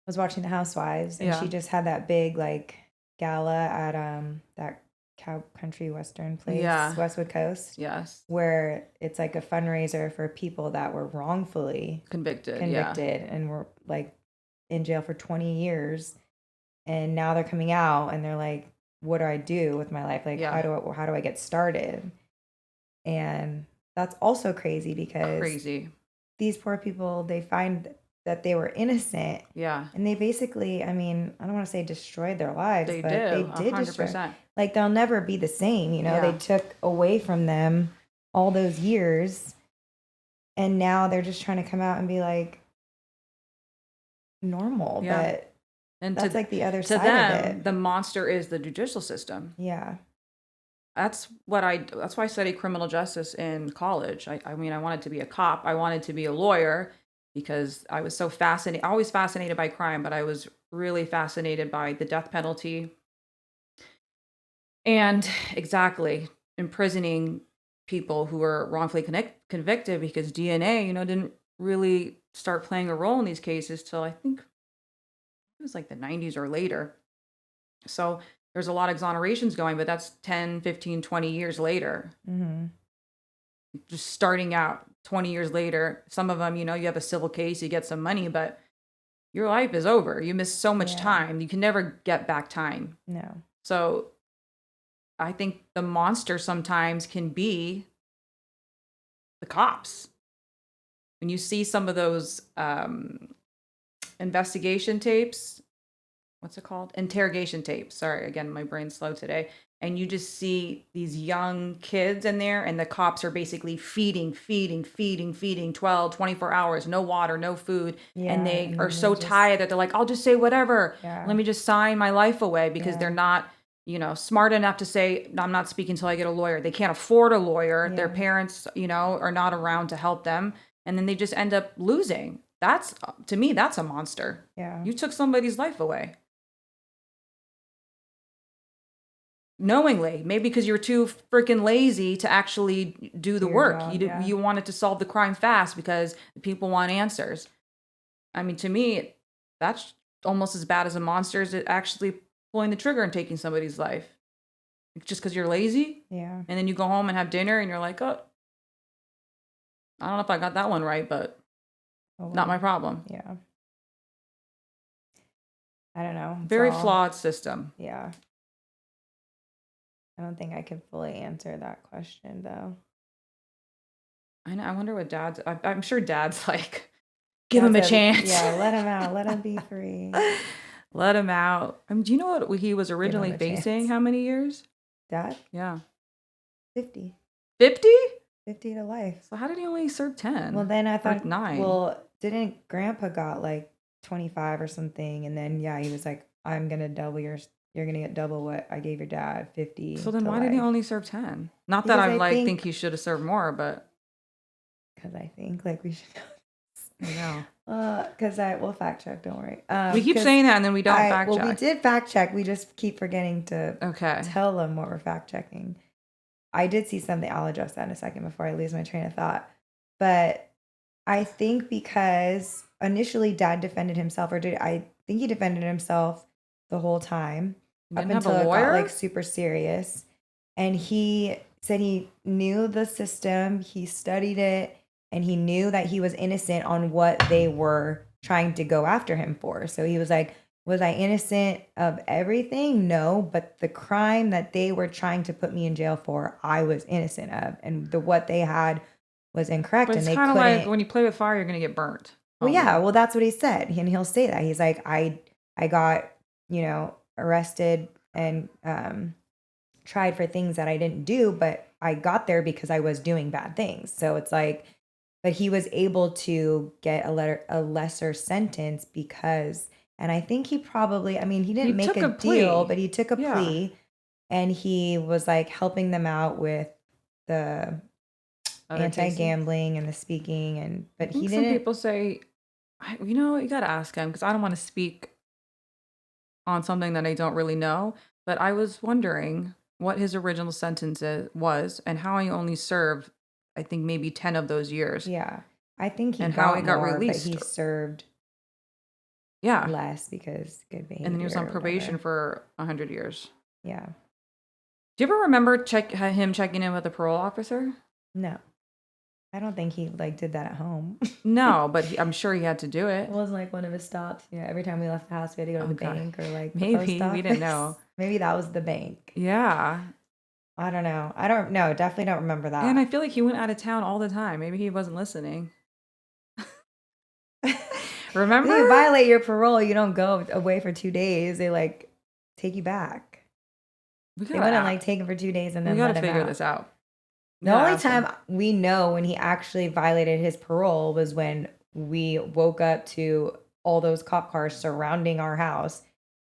S2: was watching The Housewives and she just had that big like gala at that cow country western place, Westwood Coast.
S1: Yes.
S2: Where it's like a fundraiser for people that were wrongfully convicted and were like in jail for 20 years. And now they're coming out and they're like, what do I do with my life? Like, how do I get started? And that's also crazy because these poor people, they find that they were innocent.
S1: Yeah.
S2: And they basically, I mean, I don't want to say destroyed their lives,
S1: they
S2: but
S1: did
S2: destroy.
S1: 100%.
S2: Like, they'll never be the same, They took away from them all those years. And now they're just trying to come out and be like normal. But and that's like the other side of it.
S1: The monster is the judicial system.
S2: Yeah.
S1: That's why I studied criminal justice in college. I mean, I wanted to be a cop. I wanted to be a lawyer because I was so fascinated, always fascinated by crime, but I was really fascinated by the death penalty. And imprisoning people who were wrongfully convicted because DNA, didn't really start playing a role in these cases till I think it was like the 90s or later. So there's a lot of exonerations going, but that's 10, 15, 20 years later.
S2: Mm-hmm.
S1: Just starting out 20 years later, some of them, you have a civil case, you get some money, but your life is over. You miss so much time. You can never get back time.
S2: No.
S1: So I think the monster sometimes can be the cops. When you see some of those investigation tapes, what's it called? Interrogation tapes. Sorry, again, my brain's slow today. And you just see these young kids in there and the cops are basically feeding 12, 24 hours, no water, no food. And they are so tired that they're like, I'll just say whatever. Let me just sign my life away because they're not smart enough to say, I'm not speaking until I get a lawyer. They can't afford a lawyer.
S2: Yeah.
S1: Their parents, are not around to help them. And then they just end up losing. To me, that's a monster.
S2: Yeah.
S1: You took somebody's life away. Knowingly, maybe because you were too freaking lazy to actually do the work.
S2: Job,
S1: You wanted to solve the crime fast because people want answers. I mean, to me, that's almost as bad as a monster as it actually pulling the trigger and taking somebody's life. Just because you're lazy?
S2: Yeah.
S1: And then you go home and have dinner and you're like, oh, I don't know if I got that one right, but not my problem.
S2: Yeah. I don't know.
S1: Very flawed system.
S2: Yeah. I don't think I could fully answer that question, though.
S1: I know. I wonder what I'm sure dad's like, give him a chance.
S2: Yeah, let him out. Let him be free.
S1: Let him out. Do you know what he was originally facing? How many years?
S2: Dad?
S1: Yeah.
S2: 50.
S1: 50?
S2: 50 to life.
S1: So how did he only serve 10?
S2: Well, then I thought
S1: 9.
S2: Well, didn't Grandpa got like 25 or something? And then he was like, I'm gonna double you're gonna get double what I gave your dad, 50.
S1: So then why did he only serve 10? Not that I think he should have served more, but
S2: because I think like we should
S1: know.
S2: Because we'll fact check, don't worry.
S1: We keep saying that and then we don't fact check.
S2: Well, we did fact check. We just keep forgetting to tell them what we're fact checking. I did see something. I'll address that in a second before I lose my train of thought. But I think because initially Dad defended himself, I think he defended himself the whole time up until it got like super serious. And he said he knew the system, he studied it, and he knew that he was innocent on what they were trying to go after him for. So he was like, was I innocent of everything? No, but the crime that they were trying to put me in jail for, I was innocent of. And what they had was incorrect.
S1: But it's kind of like when you play with fire, you're going to get burnt.
S2: Well, yeah. Well, that's what he said. And he'll say that. He's like, I got, arrested and tried for things that I didn't do, but I got there because I was doing bad things. So it's like, but he was able to get a lesser sentence because, and I think he probably, he didn't make a deal, but he took a plea and he was like helping them out with the anti-gambling and the speaking but he didn't.
S1: Some people say, you got to ask him because I don't want to speak on something that I don't really know, but I was wondering what his original sentence was and how he only served, I think maybe 10 of those years.
S2: Yeah. I think he
S1: got released.
S2: But he served less because good behavior.
S1: And then he was on probation for 100 years.
S2: Yeah.
S1: Do you ever remember him checking in with a parole officer?
S2: No. I don't think he did that at home.
S1: No, but I'm sure he had to do it.
S2: It wasn't like one of his stops. Every time we left the house, we had to go to the bank or
S1: maybe we didn't know.
S2: Maybe that was the bank.
S1: Yeah.
S2: I don't know. I don't know. Definitely don't remember that.
S1: And I feel like he went out of town all the time. Maybe he wasn't listening. Remember?
S2: If you violate your parole, you don't go away for 2 days. They take you back. They wouldn't take him for 2 days and then
S1: we gotta figure this out.
S2: The only time we know when he actually violated his parole was when we woke up to all those cop cars surrounding our house,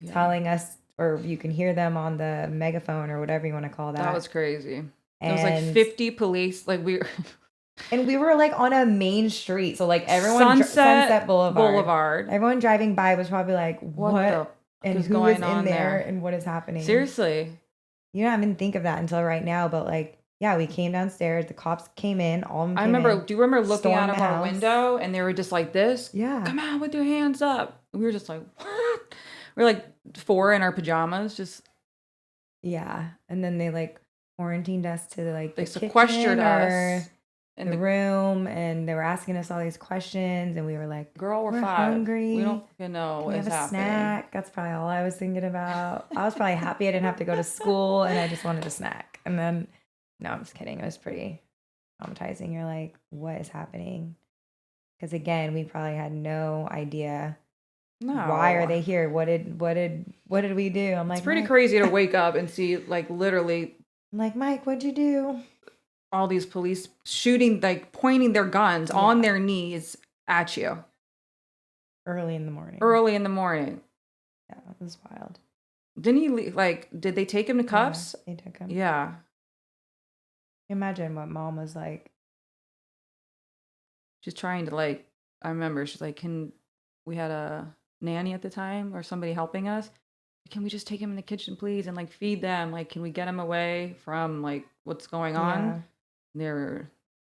S2: telling us, or you can hear them on the megaphone or whatever you want to call that.
S1: That was crazy. It was like 50 police. And
S2: we were on a main street, so everyone
S1: Sunset
S2: Boulevard. Everyone driving by was probably like, "What and who is in there and what is happening?"
S1: Seriously,
S2: I didn't think of that until right now, but we came downstairs. The cops came in. All of them.
S1: I remember. Do you remember looking out of our window and they were just like this?
S2: Yeah.
S1: Come on with your hands up. We were just like, what? We were 4 in our pajamas, just.
S2: Yeah, and then they quarantined us to
S1: they sequestered us
S2: in the room, and they were asking us all these questions, and we were like,
S1: "Girl, we're 5.
S2: Hungry.
S1: We don't know what's happening."
S2: Snack. That's probably all I was thinking about. I was probably happy I didn't have to go to school, and I just wanted a snack. And then. No, I'm just kidding. It was pretty traumatizing. You're like, what is happening? Because again, we probably had no idea. No. Why are they here? What did we do? I'm like,
S1: it's pretty crazy to wake up and see literally.
S2: I'm like, Mike, what'd you do?
S1: All these police shooting, pointing their guns on their knees at you.
S2: Early in the morning.
S1: Yeah,
S2: Yeah, it was wild.
S1: Didn't he like? Did they take him to cuffs?
S2: Yeah, they took him.
S1: Yeah.
S2: Imagine what mom was like.
S1: She's trying to like. I remember she's like, we had a nanny at the time or somebody helping us. Can we just take him in the kitchen, please, and like feed them? Like, can we get him away from like what's going on?
S2: Yeah.
S1: They're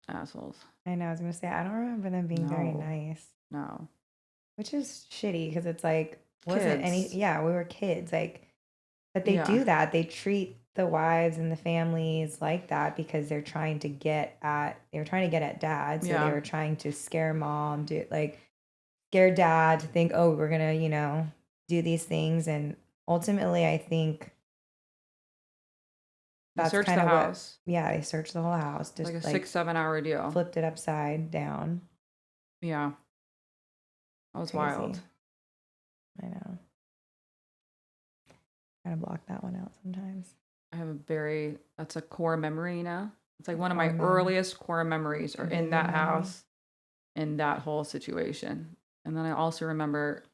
S1: assholes.
S2: I know. I was gonna say I don't remember them being very nice.
S1: No.
S2: Which is shitty because it's like wasn't
S1: Kids.
S2: any. Yeah, we were kids. Like, but they do that. They treat the wives and the families like that because they're trying to get at. They were trying to get at dad, so they were trying to scare mom, scare dad to think, oh, we're gonna, do these things, and ultimately, I think.
S1: That's kind of house.
S2: They searched the whole house. Just
S1: like a 6-7 hour deal.
S2: Flipped it upside down.
S1: Yeah. That was wild.
S2: I know. Gotta block that one out sometimes.
S1: I have that's a core memory now. It's like one of my earliest core memories are in that house, in that whole situation. And then I also remember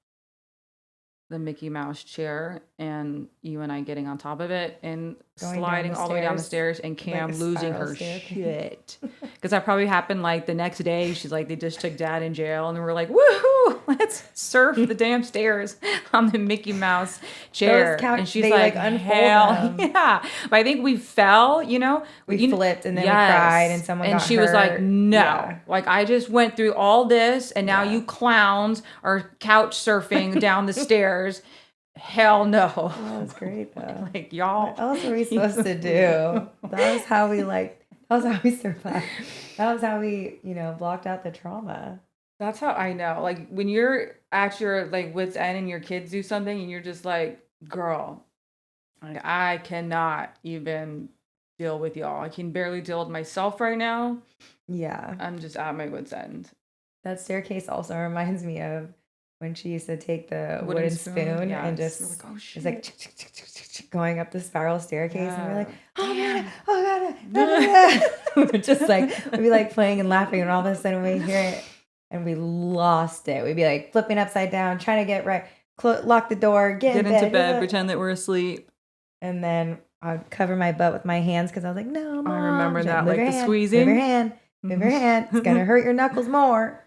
S1: the Mickey Mouse chair and you and I getting on top of it and sliding all the way down the stairs and Cam losing her shit. Because that probably happened like the next day. She's like, they just took dad in jail and we're like, woohoo, let's surf the damn stairs on the Mickey Mouse chair. And she's like, hell yeah. But I think we fell,
S2: We flipped and then we cried and someone got hurt. And
S1: she was like, no. Yeah. Like, I just went through all this and now you clowns are couch surfing down the stairs. Hell no.
S2: That was great though.
S1: Like, y'all.
S2: What else were we supposed to do? That was how we survived. That was how we, blocked out the trauma.
S1: That's how I know. Like when you're at your like wit's end and your kids do something and you're just like, girl, I cannot even deal with y'all. I can barely deal with myself right now.
S2: Yeah.
S1: I'm just at my wit's end.
S2: That staircase also reminds me of when she used to take the wooden spoon and just like, oh, shit. It's like going up the spiral staircase and we're like, oh god, we're just like we'd be like playing and laughing and all of a sudden we hear it and we lost it. We'd be like flipping upside down, trying to get right, lock the door, get
S1: into bed, pretend that we're asleep,
S2: and then I'd cover my butt with my hands because I was like, no, Mom.
S1: I remember that, like the
S2: Move
S1: squeezing.
S2: your hand. It's gonna hurt your knuckles more.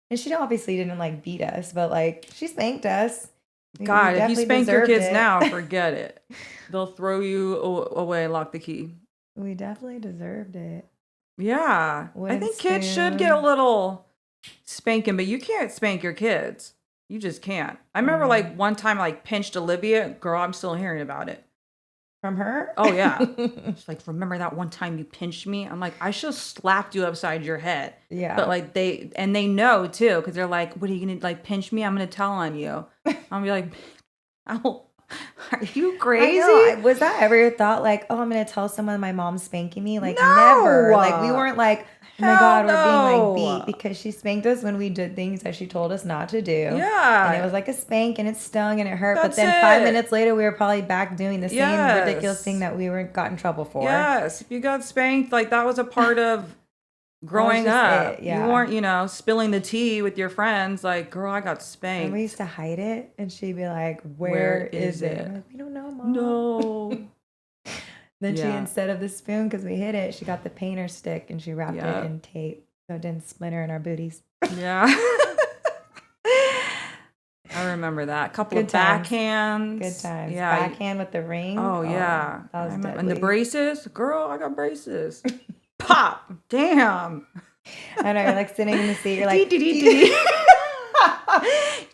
S2: And she obviously didn't like beat us, but like she spanked us.
S1: God, if you spank your kids now, forget it. They'll throw you away, lock the key.
S2: We definitely deserved it.
S1: Yeah. I think kids should get a little spanking, but you can't spank your kids. You just can't. I remember like one time I like pinched Olivia. Girl, I'm still hearing about it.
S2: From her?
S1: Oh, yeah. She's like, remember that one time you pinched me? I'm like, I should have slapped you upside your head. Yeah. But like they know too, because they're like, what are you going to like pinch me? I'm going to tell on you. I'll be like, oh, are you crazy?
S2: Was that ever your thought? Like, oh, I'm going to tell someone my mom's spanking me? Like, never. Like, we weren't like, oh my God, we're being like beat because she spanked us when we did things that she told us not to do. Yeah. And it was like a spank and it stung and it hurt. But then 5 minutes later, we were probably back doing the same ridiculous thing that we got in trouble for.
S1: Yes. If you got spanked, like that was a part of growing up. You weren't, spilling the tea with your friends. Like, girl, I got spanked.
S2: And we used to hide it. And she'd be like, where is it? And we're like, we don't know, Mom.
S1: No.
S2: Then she, instead of the spoon, because we hid it, she got the painter stick and she wrapped it in tape so it didn't splinter in our booties.
S1: Yeah. I remember that. A couple of backhands.
S2: Good times. Yeah. Backhand with the ring.
S1: Oh, yeah.
S2: That was deadly.
S1: And the braces. Girl, I got braces. Pop. Damn.
S2: I know. You're like sitting in the seat. You're like,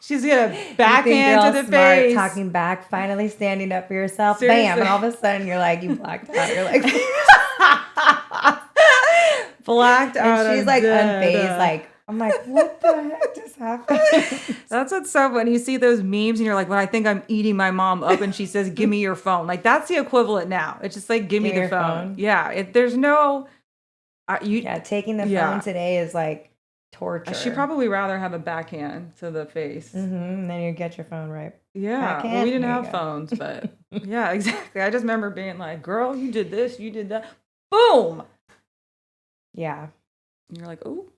S1: she's gonna backhand to the face.
S2: Talking back, finally standing up for yourself. Seriously. Bam! And all of a sudden, you're like, you blacked out. You're like,
S1: blacked out.
S2: And she's like unfazed. Like, I'm like, what the heck just happened?
S1: That's what's so funny. You see those memes, and you're like, when I think I'm eating my mom up, and she says, "Give me your phone." Like that's the equivalent now. It's just like, give me the phone. Yeah. There's no.
S2: Taking the phone today is like torture.
S1: She'd probably rather have a backhand to the face.
S2: And then you get your phone right.
S1: Yeah. Well, we didn't have phones, but yeah, exactly. I just remember being like, girl, you did this, you did that. Boom.
S2: Yeah.
S1: And you're like, oh,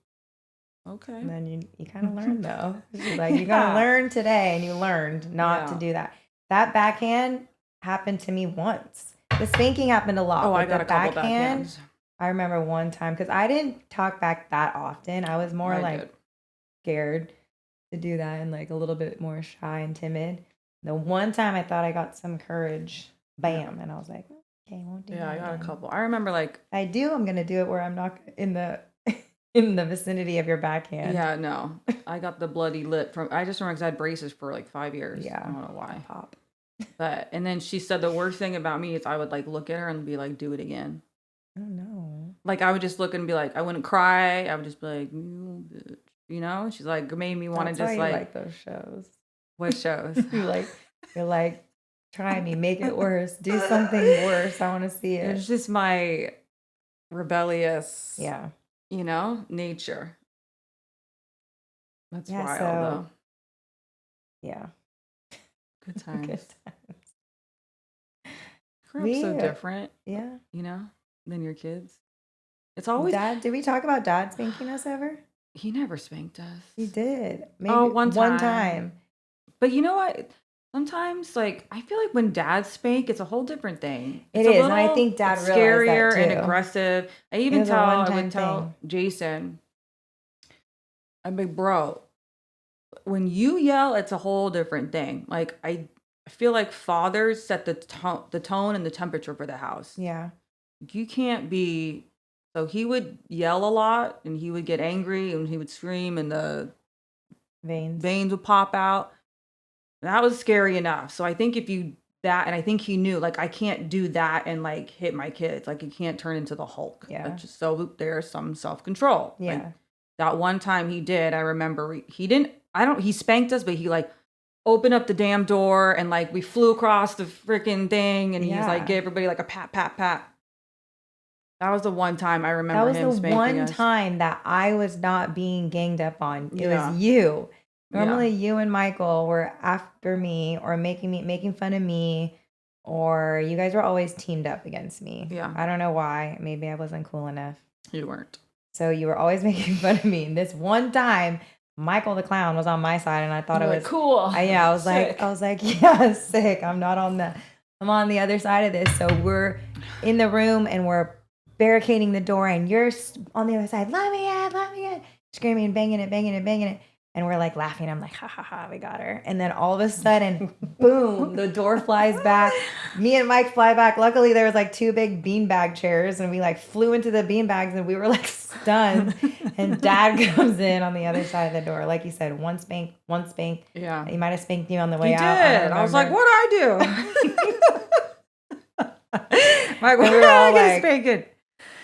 S1: okay.
S2: And then you kind of learn though. Like, you're going to learn today, and you learned not to do that. That backhand happened to me once. The spanking happened a lot.
S1: Oh,
S2: but
S1: I got
S2: the
S1: a couple
S2: backhand,
S1: backhands.
S2: I remember one time because I didn't talk back that often. I was more scared to do that and like a little bit more shy and timid. The one time I thought I got some courage, bam, and I was like, okay, I won't do that.
S1: Yeah, I got
S2: again.
S1: a couple. I remember like
S2: I'm gonna do it where I'm not in the in the vicinity of your backhand.
S1: Yeah, no. I got the bloody lip from I just remember because I had braces for like 5 years.
S2: Yeah.
S1: I don't know why.
S2: Pop.
S1: But and then she said the worst thing about me is I would like look at her and be like, do it again.
S2: Oh no.
S1: Like I would just look and be like, I wouldn't cry. I would just be like, you bitch. You know? She's like made me want to just
S2: like those shows.
S1: What shows?
S2: you're like, try me, make it worse. Do something worse. I want to see it.
S1: It's just my rebellious,
S2: yeah,
S1: nature. That's wild,
S2: so,
S1: though.
S2: Yeah.
S1: Good times.
S2: Good times.
S1: Grew up so different.
S2: Yeah.
S1: Than your kids. It's always
S2: Dad. Did we talk about Dad spanking us ever?
S1: He never spanked us.
S2: He did. Maybe
S1: one
S2: time.
S1: But you know what? Sometimes, like, I feel like when dads spank, it's a whole different thing.
S2: It is, and I think Dad realized
S1: scarier
S2: that too.
S1: And aggressive. I would tell Jason, I'm like, bro, when you yell, it's a whole different thing. Like, I feel like fathers set the tone and the temperature for the house.
S2: Yeah.
S1: You can't be. So he would yell a lot, and he would get angry, and he would scream, and the veins would pop out. That was scary enough. So I think and I think he knew, like, I can't do that and like hit my kids. Like, you can't turn into the Hulk.
S2: Yeah.
S1: So there's some self-control.
S2: Yeah.
S1: Like, that one time he did, I remember he spanked us, but he like opened up the damn door and like we flew across the freaking thing and he's like, gave everybody like a pat, pat, pat. That was the one time I remember him spanking us. That was the one
S2: time that I was not being ganged up on. It was you. Normally you and Michael were after me or making fun of me, or you guys were always teamed up against me.
S1: Yeah.
S2: I don't know why. Maybe I wasn't cool enough.
S1: You weren't.
S2: So you were always making fun of me. And this one time, Michael the clown was on my side and I thought it was
S1: cool.
S2: I was like, yeah, sick. I'm on the other side of this. So we're in the room and we're barricading the door and you're on the other side, let me in, screaming, banging it. And we're like laughing. I'm like, ha ha ha, we got her. And then all of a sudden, boom, the door flies back. Me and Mike fly back. Luckily, there was like 2 big beanbag chairs and we like flew into the beanbags and we were like stunned. And Dad comes in on the other side of the door. Like you said, one spank.
S1: Yeah.
S2: He might have spanked you on the way out.
S1: He did. I was like, what'd I do? Mike,
S2: we were all like,
S1: spanking.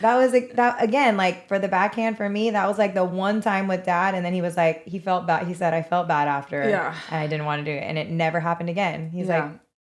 S2: That was that again, like for the backhand for me, that was like the one time with Dad. And then he was like, he felt bad. He said, I felt bad after.
S1: Yeah.
S2: And I didn't want to do it. And it never happened again. He's like,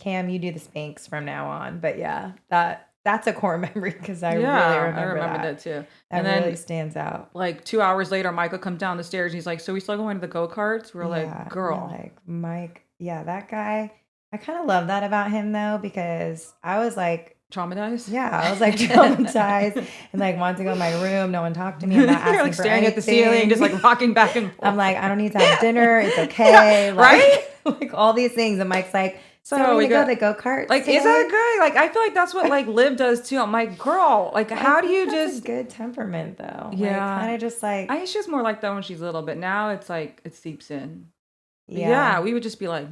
S2: Cam, you do the spanks from now on. But yeah, that's a core memory because I really remember
S1: I remember that too.
S2: That
S1: and
S2: really
S1: then,
S2: stands out.
S1: Like 2 hours later, Michael comes down the stairs and he's like, so we still going to the go-karts? We're like, girl.
S2: Like, Mike, that guy. I kind of love that about him though, because I was like,
S1: traumatized?
S2: Yeah, I was like traumatized and like wanted to go in my room. No one talked to me. I'm not asking
S1: You're like
S2: for
S1: staring
S2: anything.
S1: at the ceiling, just like rocking back and forth.
S2: I'm like, I don't need to have dinner. It's okay. Like,
S1: right?
S2: Like all these things. And Mike's like, so we go to the go-kart.
S1: Like, is that good? Like, I feel like that's what like Liv does too. I'm like, girl, like, how do you
S2: that's
S1: just
S2: a good temperament though?
S1: Yeah,
S2: like, kind of just like
S1: I think she's more like that when she's little, but now it's like it seeps in.
S2: Yeah,
S1: we would just be like,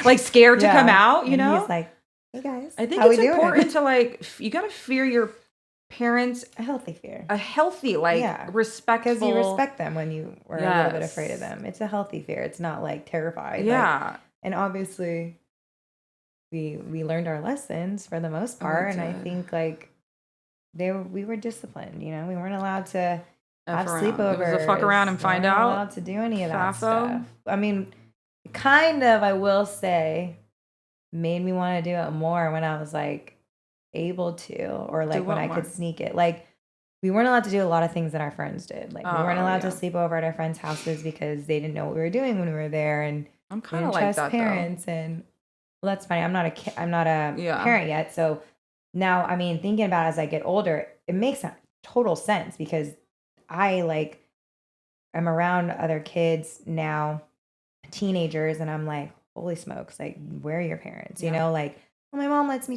S1: like scared to come out, you know?
S2: He's like, hey guys,
S1: I think it's important to like you gotta fear your parents.
S2: A healthy fear.
S1: A healthy, like respectful.
S2: Because you respect them when you were a little bit afraid of them. It's a healthy fear. It's not like terrified.
S1: Yeah.
S2: Like, and obviously we learned our lessons for the most part. And I think like we were disciplined, you know, we weren't allowed to have sleepovers.
S1: It was a fuck around and find out.
S2: Allowed to do any of that stuff. I mean, kind of, I will say, made me want to do it more when I was like able to, or like when I could sneak it. Like we weren't allowed to do a lot of things that our friends did. Like we weren't allowed to sleep over at our friends' houses because they didn't know what we were doing when we were there, and
S1: I'm kind of like that
S2: parents.
S1: Though.
S2: And well, that's funny. I'm not a parent yet, so now I mean, thinking about it as I get older, it makes total sense because I'm around other kids now, teenagers, and I'm like, holy smokes, like, where are your parents? You know, like, well, my mom lets me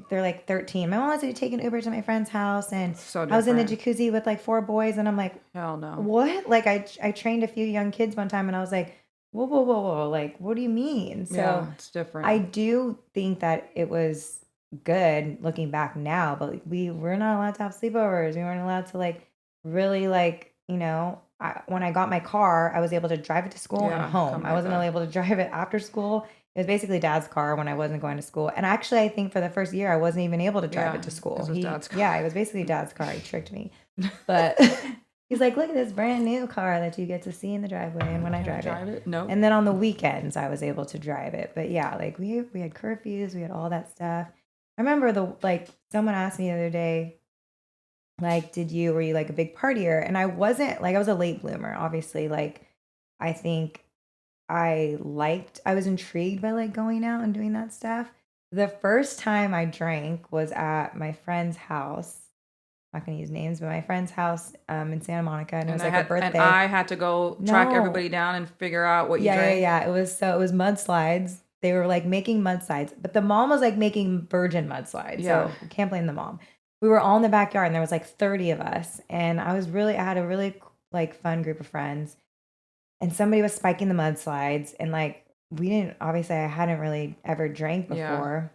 S2: they're like 13. My mom lets me take an Uber to my friend's house, and I was in the jacuzzi with like 4 boys, and I'm like,
S1: hell no.
S2: What? Like, I trained a few young kids one time, and I was like, whoa, whoa, whoa, whoa. Like, what do you mean? So
S1: it's different.
S2: I do think that it was good looking back now, but we're not allowed to have sleepovers. We weren't allowed to like really like, you know, when I got my car, I was able to drive it to school and home. I wasn't able to drive it after school. It was basically dad's car when I wasn't going to school. And actually, I think for the first year, I wasn't even able to drive it to school.
S1: It was dad's car.
S2: Yeah, it was basically dad's car. He tricked me. But he's like, look at this brand new car that you get to see in the driveway. And when I drive it.
S1: No.
S2: And then on the weekends, I was able to drive it. But yeah, like we had curfews, we had all that stuff. I remember someone asked me the other day, like, were you like a big partier? And I wasn't, like, I was a late bloomer, obviously. Like, I think I was intrigued by like going out and doing that stuff. The first time I drank was at my friend's house. I'm not going to use names, but my friend's house in Santa Monica, and it was like a birthday.
S1: And I had to go track everybody down and figure out what you drank.
S2: Yeah. It was mudslides. They were like making mudslides, but the mom was like making virgin mudslides. Yeah. So we can't blame the mom. We were all in the backyard, and there was like 30 of us, and I had a really like fun group of friends. And somebody was spiking the mudslides, and like obviously I hadn't really ever drank before.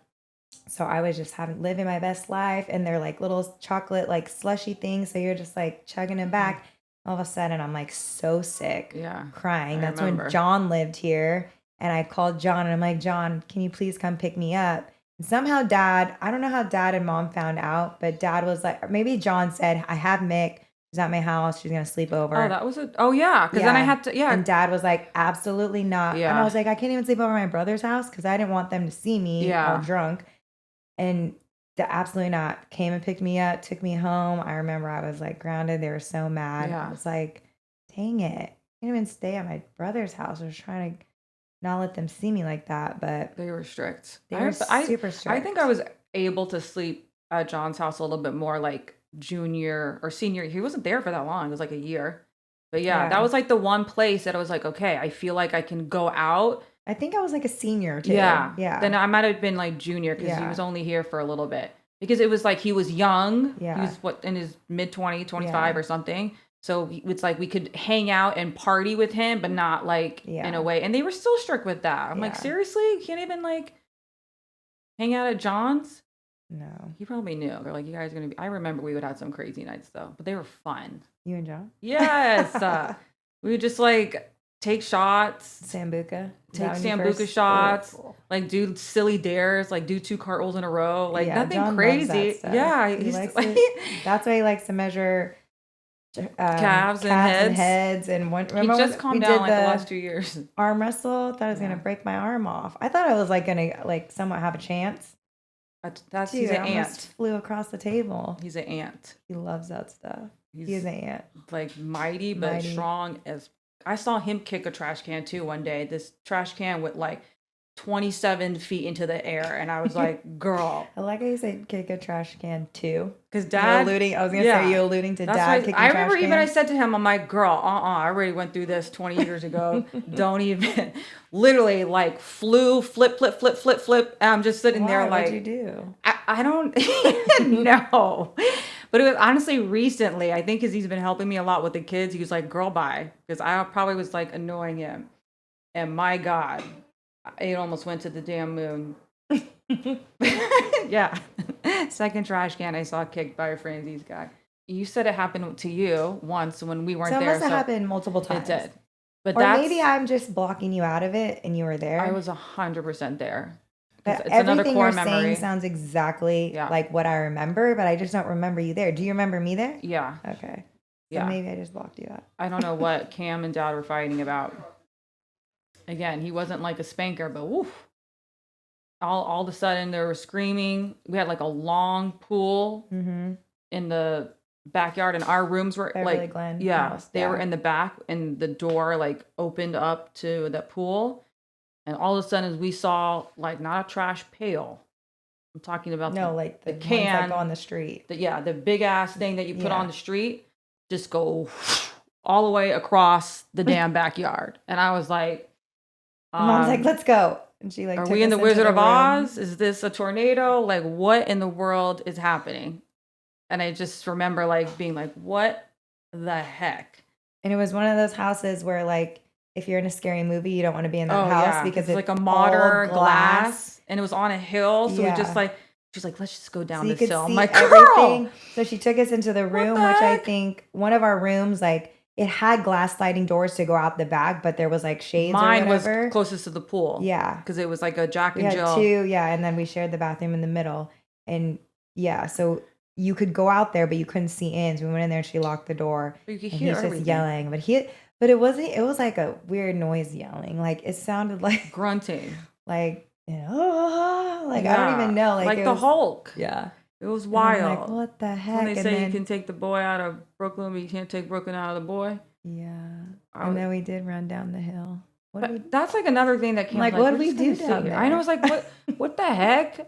S2: So I was just living my best life, and they're like little chocolate like slushy things. So you're just like chugging them back. All of a sudden I'm like so sick, crying. That's when John lived here, and I called John, and I'm like, John, can you please come pick me up? And somehow I don't know how dad and mom found out, but dad was like, or maybe John said, I have Mick. She's at my house. She's going to sleep over.
S1: Because then I had to,
S2: And dad was like, absolutely not. Yeah. And I was like, I can't even sleep over at my brother's house because I didn't want them to see me all drunk. And absolutely not. Came and picked me up, took me home. I remember I was like grounded. They were so mad. I was like, dang it. I can't even stay at my brother's house. I was trying to not let them see me like that, but
S1: they were strict.
S2: They were super strict.
S1: I think I was able to sleep at John's house a little bit more like junior or senior. He wasn't there for that long. It was like a year. But that was like the one place that I was like, okay, I feel like I can go out.
S2: I think I was like a senior too.
S1: Yeah. Then I might have been like junior because he was only here for a little bit. Because it was like he was young. Yeah. He was in his mid 25 or something. So it's like we could hang out and party with him, but not like in a way. And they were still strict with that. I'm like, seriously? You can't even like hang out at John's?
S2: No.
S1: He probably knew. They're like, you guys are going to be. I remember we would have some crazy nights though, but they were fun.
S2: You and John?
S1: Yes. We would just like take shots.
S2: Sambuca.
S1: Take Sambuca shots. Cool. Like do silly dares. Like do 2 cartwhells in a row. Like nothing John crazy. Yeah.
S2: He likes it. That's why he likes to measure calves and heads. And
S1: he just calmed down like the last 2 years.
S2: Arm wrestle. Thought I was going to break my arm off. I thought I was like going to like somewhat have a chance.
S1: He's an ant.
S2: Flew across the table.
S1: He's an ant.
S2: He loves that stuff. He's an ant.
S1: Like mighty but strong as. I saw him kick a trash can too one day. This trash can went like 27 feet into the air, and I was like, "Girl."
S2: I like how you say kick a trash can too.
S1: Because dad,
S2: I was gonna say you alluding to dad kicking trash can.
S1: I remember even I said to him, "I'm like, girl, I already went through this 20 years ago. Don't even." Literally, like flip. And I'm just sitting there like,
S2: what'd you do?
S1: I don't even know. But it was honestly recently, I think because he's been helping me a lot with the kids. He was like, girl, bye. Because I probably was like annoying him. And my God, it almost went to the damn moon. Yeah. Second trash can I saw kicked by a Franzese guy. You said it happened to you once when we weren't there.
S2: It must have happened multiple times.
S1: It did. But
S2: maybe I'm just blocking you out of it and you were there.
S1: I was 100% there.
S2: But it's everything you're saying sounds exactly like what I remember, but I just don't remember you there. Do you remember me there?
S1: Yeah.
S2: Okay. So maybe I just blocked you out.
S1: I don't know what Cam and Dad were fighting about. Again, he wasn't like a spanker, but woof. All of a sudden they were screaming. We had like a long pool in the backyard, and our rooms were
S2: Beverly Glen
S1: house. They were in the back, and the door like opened up to the pool. And all of a sudden, we saw like not a trash pail. I'm talking about
S2: the can ones that go on the street.
S1: The big ass thing that you put on the street, just go all the way across the damn backyard. And I was like,
S2: Mom's like, let's go. And she like
S1: are
S2: took
S1: we in
S2: us
S1: the
S2: into
S1: Wizard
S2: the
S1: of
S2: room.
S1: Oz? Is this a tornado? Like, what in the world is happening? And I just remember like being like, what the heck?
S2: And it was one of those houses where like if you're in a scary movie, you don't want to be in that house because
S1: it's like a
S2: all
S1: modern
S2: glass.
S1: and it was on a hill. So we just
S2: Yeah.
S1: like, she's like, let's just go down
S2: So you
S1: this
S2: could
S1: hill. I'm
S2: see
S1: like,
S2: everything.
S1: girl,
S2: So she took us into the
S1: what
S2: room,
S1: the
S2: which I
S1: heck?
S2: think one of our rooms, like it had glass sliding doors to go out the back, but there was like shades
S1: Mine
S2: or
S1: was
S2: whatever.
S1: closest to the pool.
S2: Yeah.
S1: Because it was like a Jack
S2: We
S1: and
S2: had
S1: Jill.
S2: two, yeah, and then we shared the bathroom in the middle. And yeah, so you could go out there, but you couldn't see in. So we went in there and she locked the door.
S1: But you could
S2: and
S1: hear
S2: he's
S1: everything.
S2: just yelling. But it wasn't, it was like a weird noise yelling. Like it sounded like
S1: grunting.
S2: Like, you know, like I don't even know. Like
S1: the Hulk.
S2: Yeah.
S1: It was
S2: And
S1: wild.
S2: I'm like, what the heck?
S1: When they say you can take the boy out of Brooklyn, but you can't take Brooklyn out of the boy.
S2: Yeah. And then we did run down the hill.
S1: That's like another thing that came.
S2: Like, what did we do down there?
S1: I know. I was like, what the heck?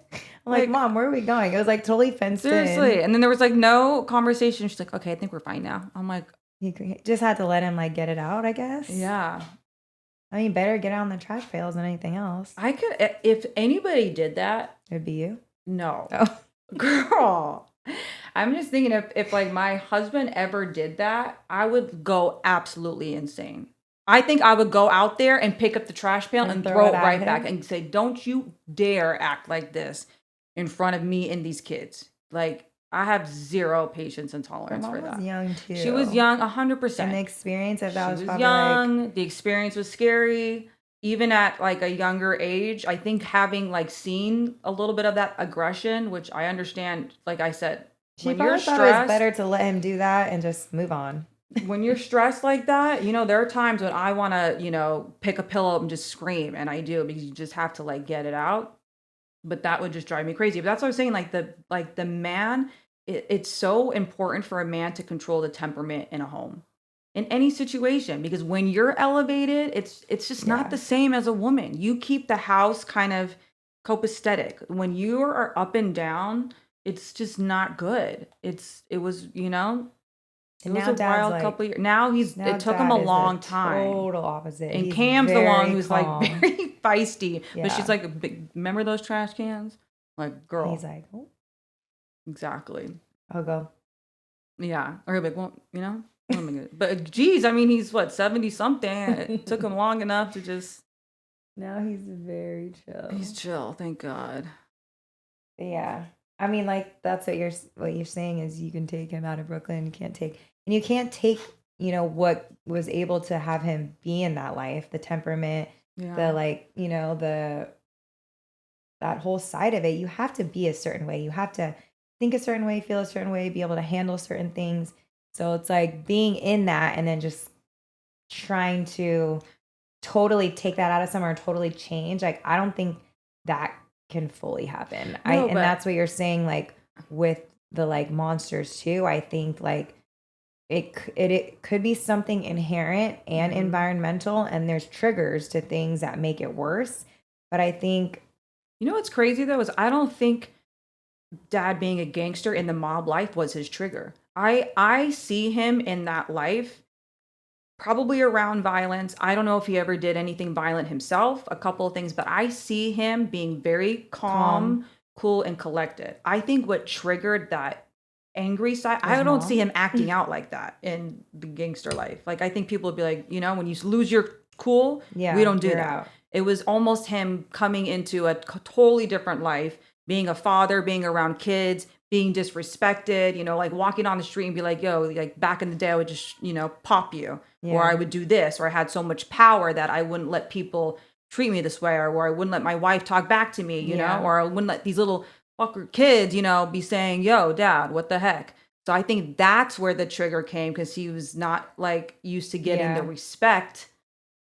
S2: I'm like, Mom, where are we going? It was like totally fenced in.
S1: Seriously. And then there was like no conversation. She's like, okay, I think we're fine now. I'm like,
S2: you just had to let him like get it out, I guess.
S1: Yeah.
S2: I mean, better get out on the trash pails than anything else.
S1: I could, if anybody did that,
S2: it'd be you.
S1: No.
S2: Oh.
S1: Girl. I'm just thinking if like my husband ever did that, I would go absolutely insane. I think I would go out there and pick up the trash pail and throw it right back and say, don't you dare act like this in front of me and these kids. Like, I have zero patience and tolerance for that.
S2: Was young too.
S1: She was young, 100%.
S2: And the experience of that
S1: she
S2: was
S1: was
S2: probably
S1: young.
S2: like...
S1: The experience was scary. Even at like a younger age, I think having like seen a little bit of that aggression, which I understand, like I said,
S2: she probably thought it was better to let him do that and just move on.
S1: When you're stressed like that, you know, there are times when I want to, you know, pick a pillow up and just scream, and I do, because you just have to like get it out. But that would just drive me crazy. But that's what I was saying. Like the man, it's so important for a man to control the temperament in a home, in any situation, because when you're elevated, it's just not the same as a woman. You keep the house kind of copacetic. When you are up and down, it's just not good. It was, you know. It was a wild couple years. Now it took him a long time.
S2: Total opposite.
S1: And
S2: he's
S1: Cam's the one who's
S2: calm.
S1: like very feisty.
S2: Yeah.
S1: But she's like, remember those trash cans? Like, girl.
S2: He's like, oh.
S1: Exactly.
S2: I'll go.
S1: Yeah. Or he'll be like, well, you know. But geez, I mean, he's what, 70 something. It took him long enough to just.
S2: Now he's very chill.
S1: He's chill, thank God.
S2: Yeah. I mean, like, that's what you're saying is you can take him out of Brooklyn. You can't take, you know, what was able to have him be in that life, the temperament, the like, you know, that whole side of it. You have to be a certain way. You have to think a certain way, feel a certain way, be able to handle certain things. So it's like being in that and then just trying to totally take that out of someone or totally change. Like, I don't think that can fully happen. And that's what you're saying, like with the like monsters too. I think like it could be something inherent and environmental, and there's triggers to things that make it worse. But I think,
S1: you know what's crazy though is I don't think Dad being a gangster in the mob life was his trigger. I see him in that life probably around violence. I don't know if he ever did anything violent himself, a couple of things, but I see him being very calm, cool, and collected. I think what triggered that angry side, I don't see him acting out like that in the gangster life. Like, I think people would be like, you know, when you lose your cool, we don't do that. Out. It was almost him coming into a totally different life, being a father, being around kids, being disrespected, you know, like walking on the street and be like, yo, like back in the day, I would just, you know, pop you, or I would do this, or I had so much power that I wouldn't let people treat me this way, or I wouldn't let my wife talk back to me, you know, or I wouldn't let these little fucker kids, you know, be saying, yo, Dad, what the heck? So I think that's where the trigger came, because he was not like used to getting the respect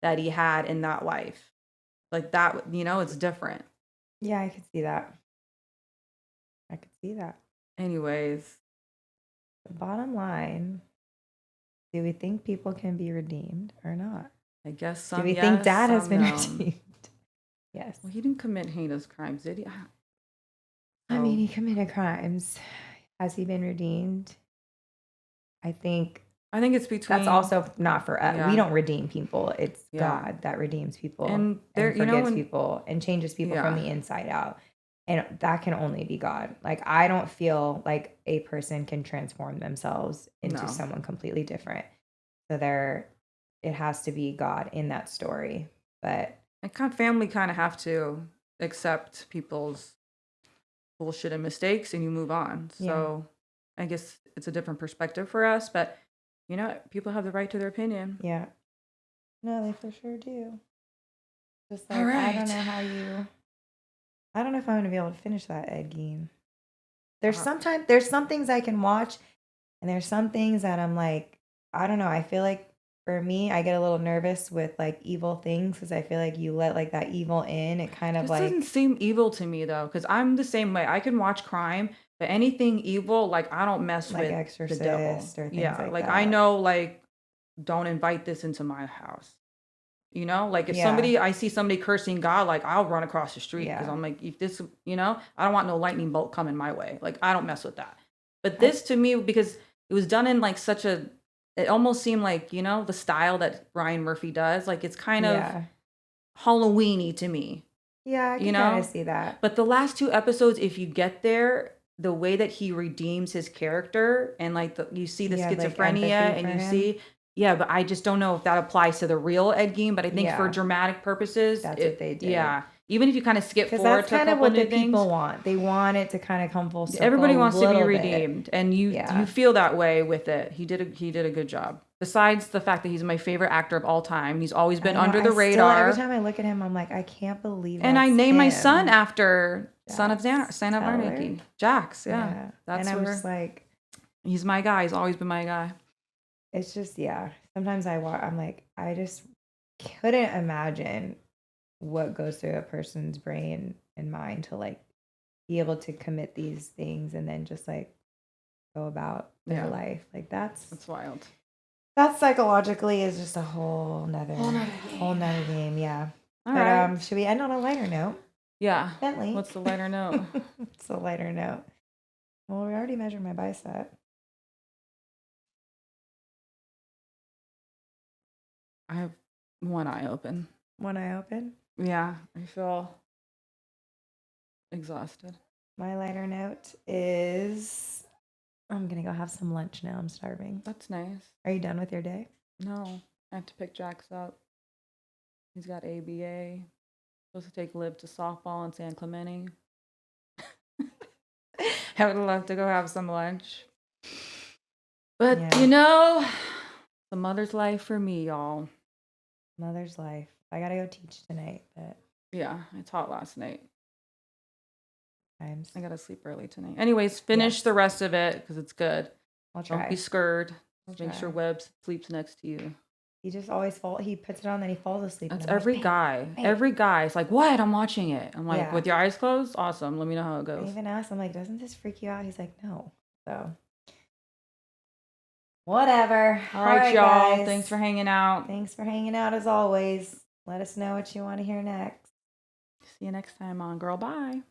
S1: that he had in that life. Like that, you know, it's different.
S2: Yeah, I could see that. I could see that.
S1: Anyways.
S2: The bottom line, do we think people can be redeemed or not?
S1: I guess some.
S2: Do we think Dad has been redeemed? Yes.
S1: Well, he didn't commit heinous crimes, did he?
S2: I mean, he committed crimes. Has he been redeemed? I think
S1: I think it's between.
S2: That's also not for us.
S1: Yeah.
S2: We don't redeem people. It's
S1: Yeah.
S2: God that redeems people
S1: And
S2: forgives people and changes people from the inside out. And that can only be God. Like, I don't feel like a person can transform themselves into someone completely different. So it has to be God in that story. But
S1: family kind of have to accept people's bullshit and mistakes, and you move on. So I guess it's a different perspective for us, but people have the right to their opinion.
S2: Yeah. No, they for sure do. Just like,
S1: all right.
S2: I don't know if I'm gonna be able to finish that Ed Gein. There's some things I can watch, and there's some things that I'm like, I don't know. I feel like for me, I get a little nervous with like evil things because I feel like you let like that evil in. It kind of
S1: this doesn't seem evil to me though, because I'm the same way. I can watch crime, but anything evil, like I don't mess
S2: like
S1: with
S2: Exorcist
S1: the devil
S2: or things like that.
S1: I know, like, don't invite this into my house. Like if I see somebody cursing God, like I'll run across the street because I'm like, if this, I don't want no lightning bolt coming my way. Like I don't mess with that. But this to me, because it was done in like it almost seemed like, the style that Brian Murphy does. Like it's kind of Halloween-y to me.
S2: Yeah, I can kind of see that.
S1: But the last 2 episodes, if you get there, the way that he redeems his character and like you see the schizophrenia and you see. Yeah, but I just don't know if that applies to the real Ed Gein. But I think for dramatic purposes,
S2: that's what they did.
S1: Yeah, even if you kind of skip forward to a couple new things. That's kind of what the
S2: people want. They want it to kind of come full circle.
S1: Everybody wants to be redeemed, and you feel that way with it. He did a good job. Besides the fact that he's my favorite actor of all time, he's always been under the radar.
S2: Every time I look at him, I'm like, I can't believe.
S1: And I named my son after Son of Anarchy, Jax. Yeah, that's
S2: and I'm just like,
S1: he's my guy. He's always been my guy.
S2: It's just sometimes I'm like, I just couldn't imagine what goes through a person's brain and mind to like be able to commit these things and then just like go about their life. Like that's
S1: wild.
S2: That psychologically is just a whole nother game. Yeah. All right. Should we end on a lighter note?
S1: Yeah.
S2: Bentley.
S1: What's the lighter note?
S2: It's a lighter note. Well, we already measured my bicep.
S1: I have one eye open.
S2: One eye open?
S1: Yeah, I feel exhausted.
S2: My lighter note is I'm going to go have some lunch now. I'm starving.
S1: That's nice.
S2: Are you done with your day?
S1: No, I have to pick Jax up. He's got ABA. Supposed to take Liv to softball in San Clemente. I would love to go have some lunch. But, the mother's life for me, y'all.
S2: Mother's life. I got to go teach tonight, but...
S1: Yeah, I taught last night.
S2: Times.
S1: I got to sleep early tonight. Anyways, finish the rest of it because it's good.
S2: I'll try.
S1: Don't be scared. Make sure Webb sleeps next to you.
S2: He just always he puts it on, then he falls asleep.
S1: That's every guy. Bang. Every guy. It's like, what? I'm watching it. I'm like, with your eyes closed? Awesome. Let me know how it goes.
S2: I even asked him, like, doesn't this freak you out? He's like, no. So, whatever.
S1: All right, y'all. Guys. Thanks for hanging out.
S2: Thanks for hanging out as always. Let us know what you want to hear next.
S1: See you next time on Girl Bye.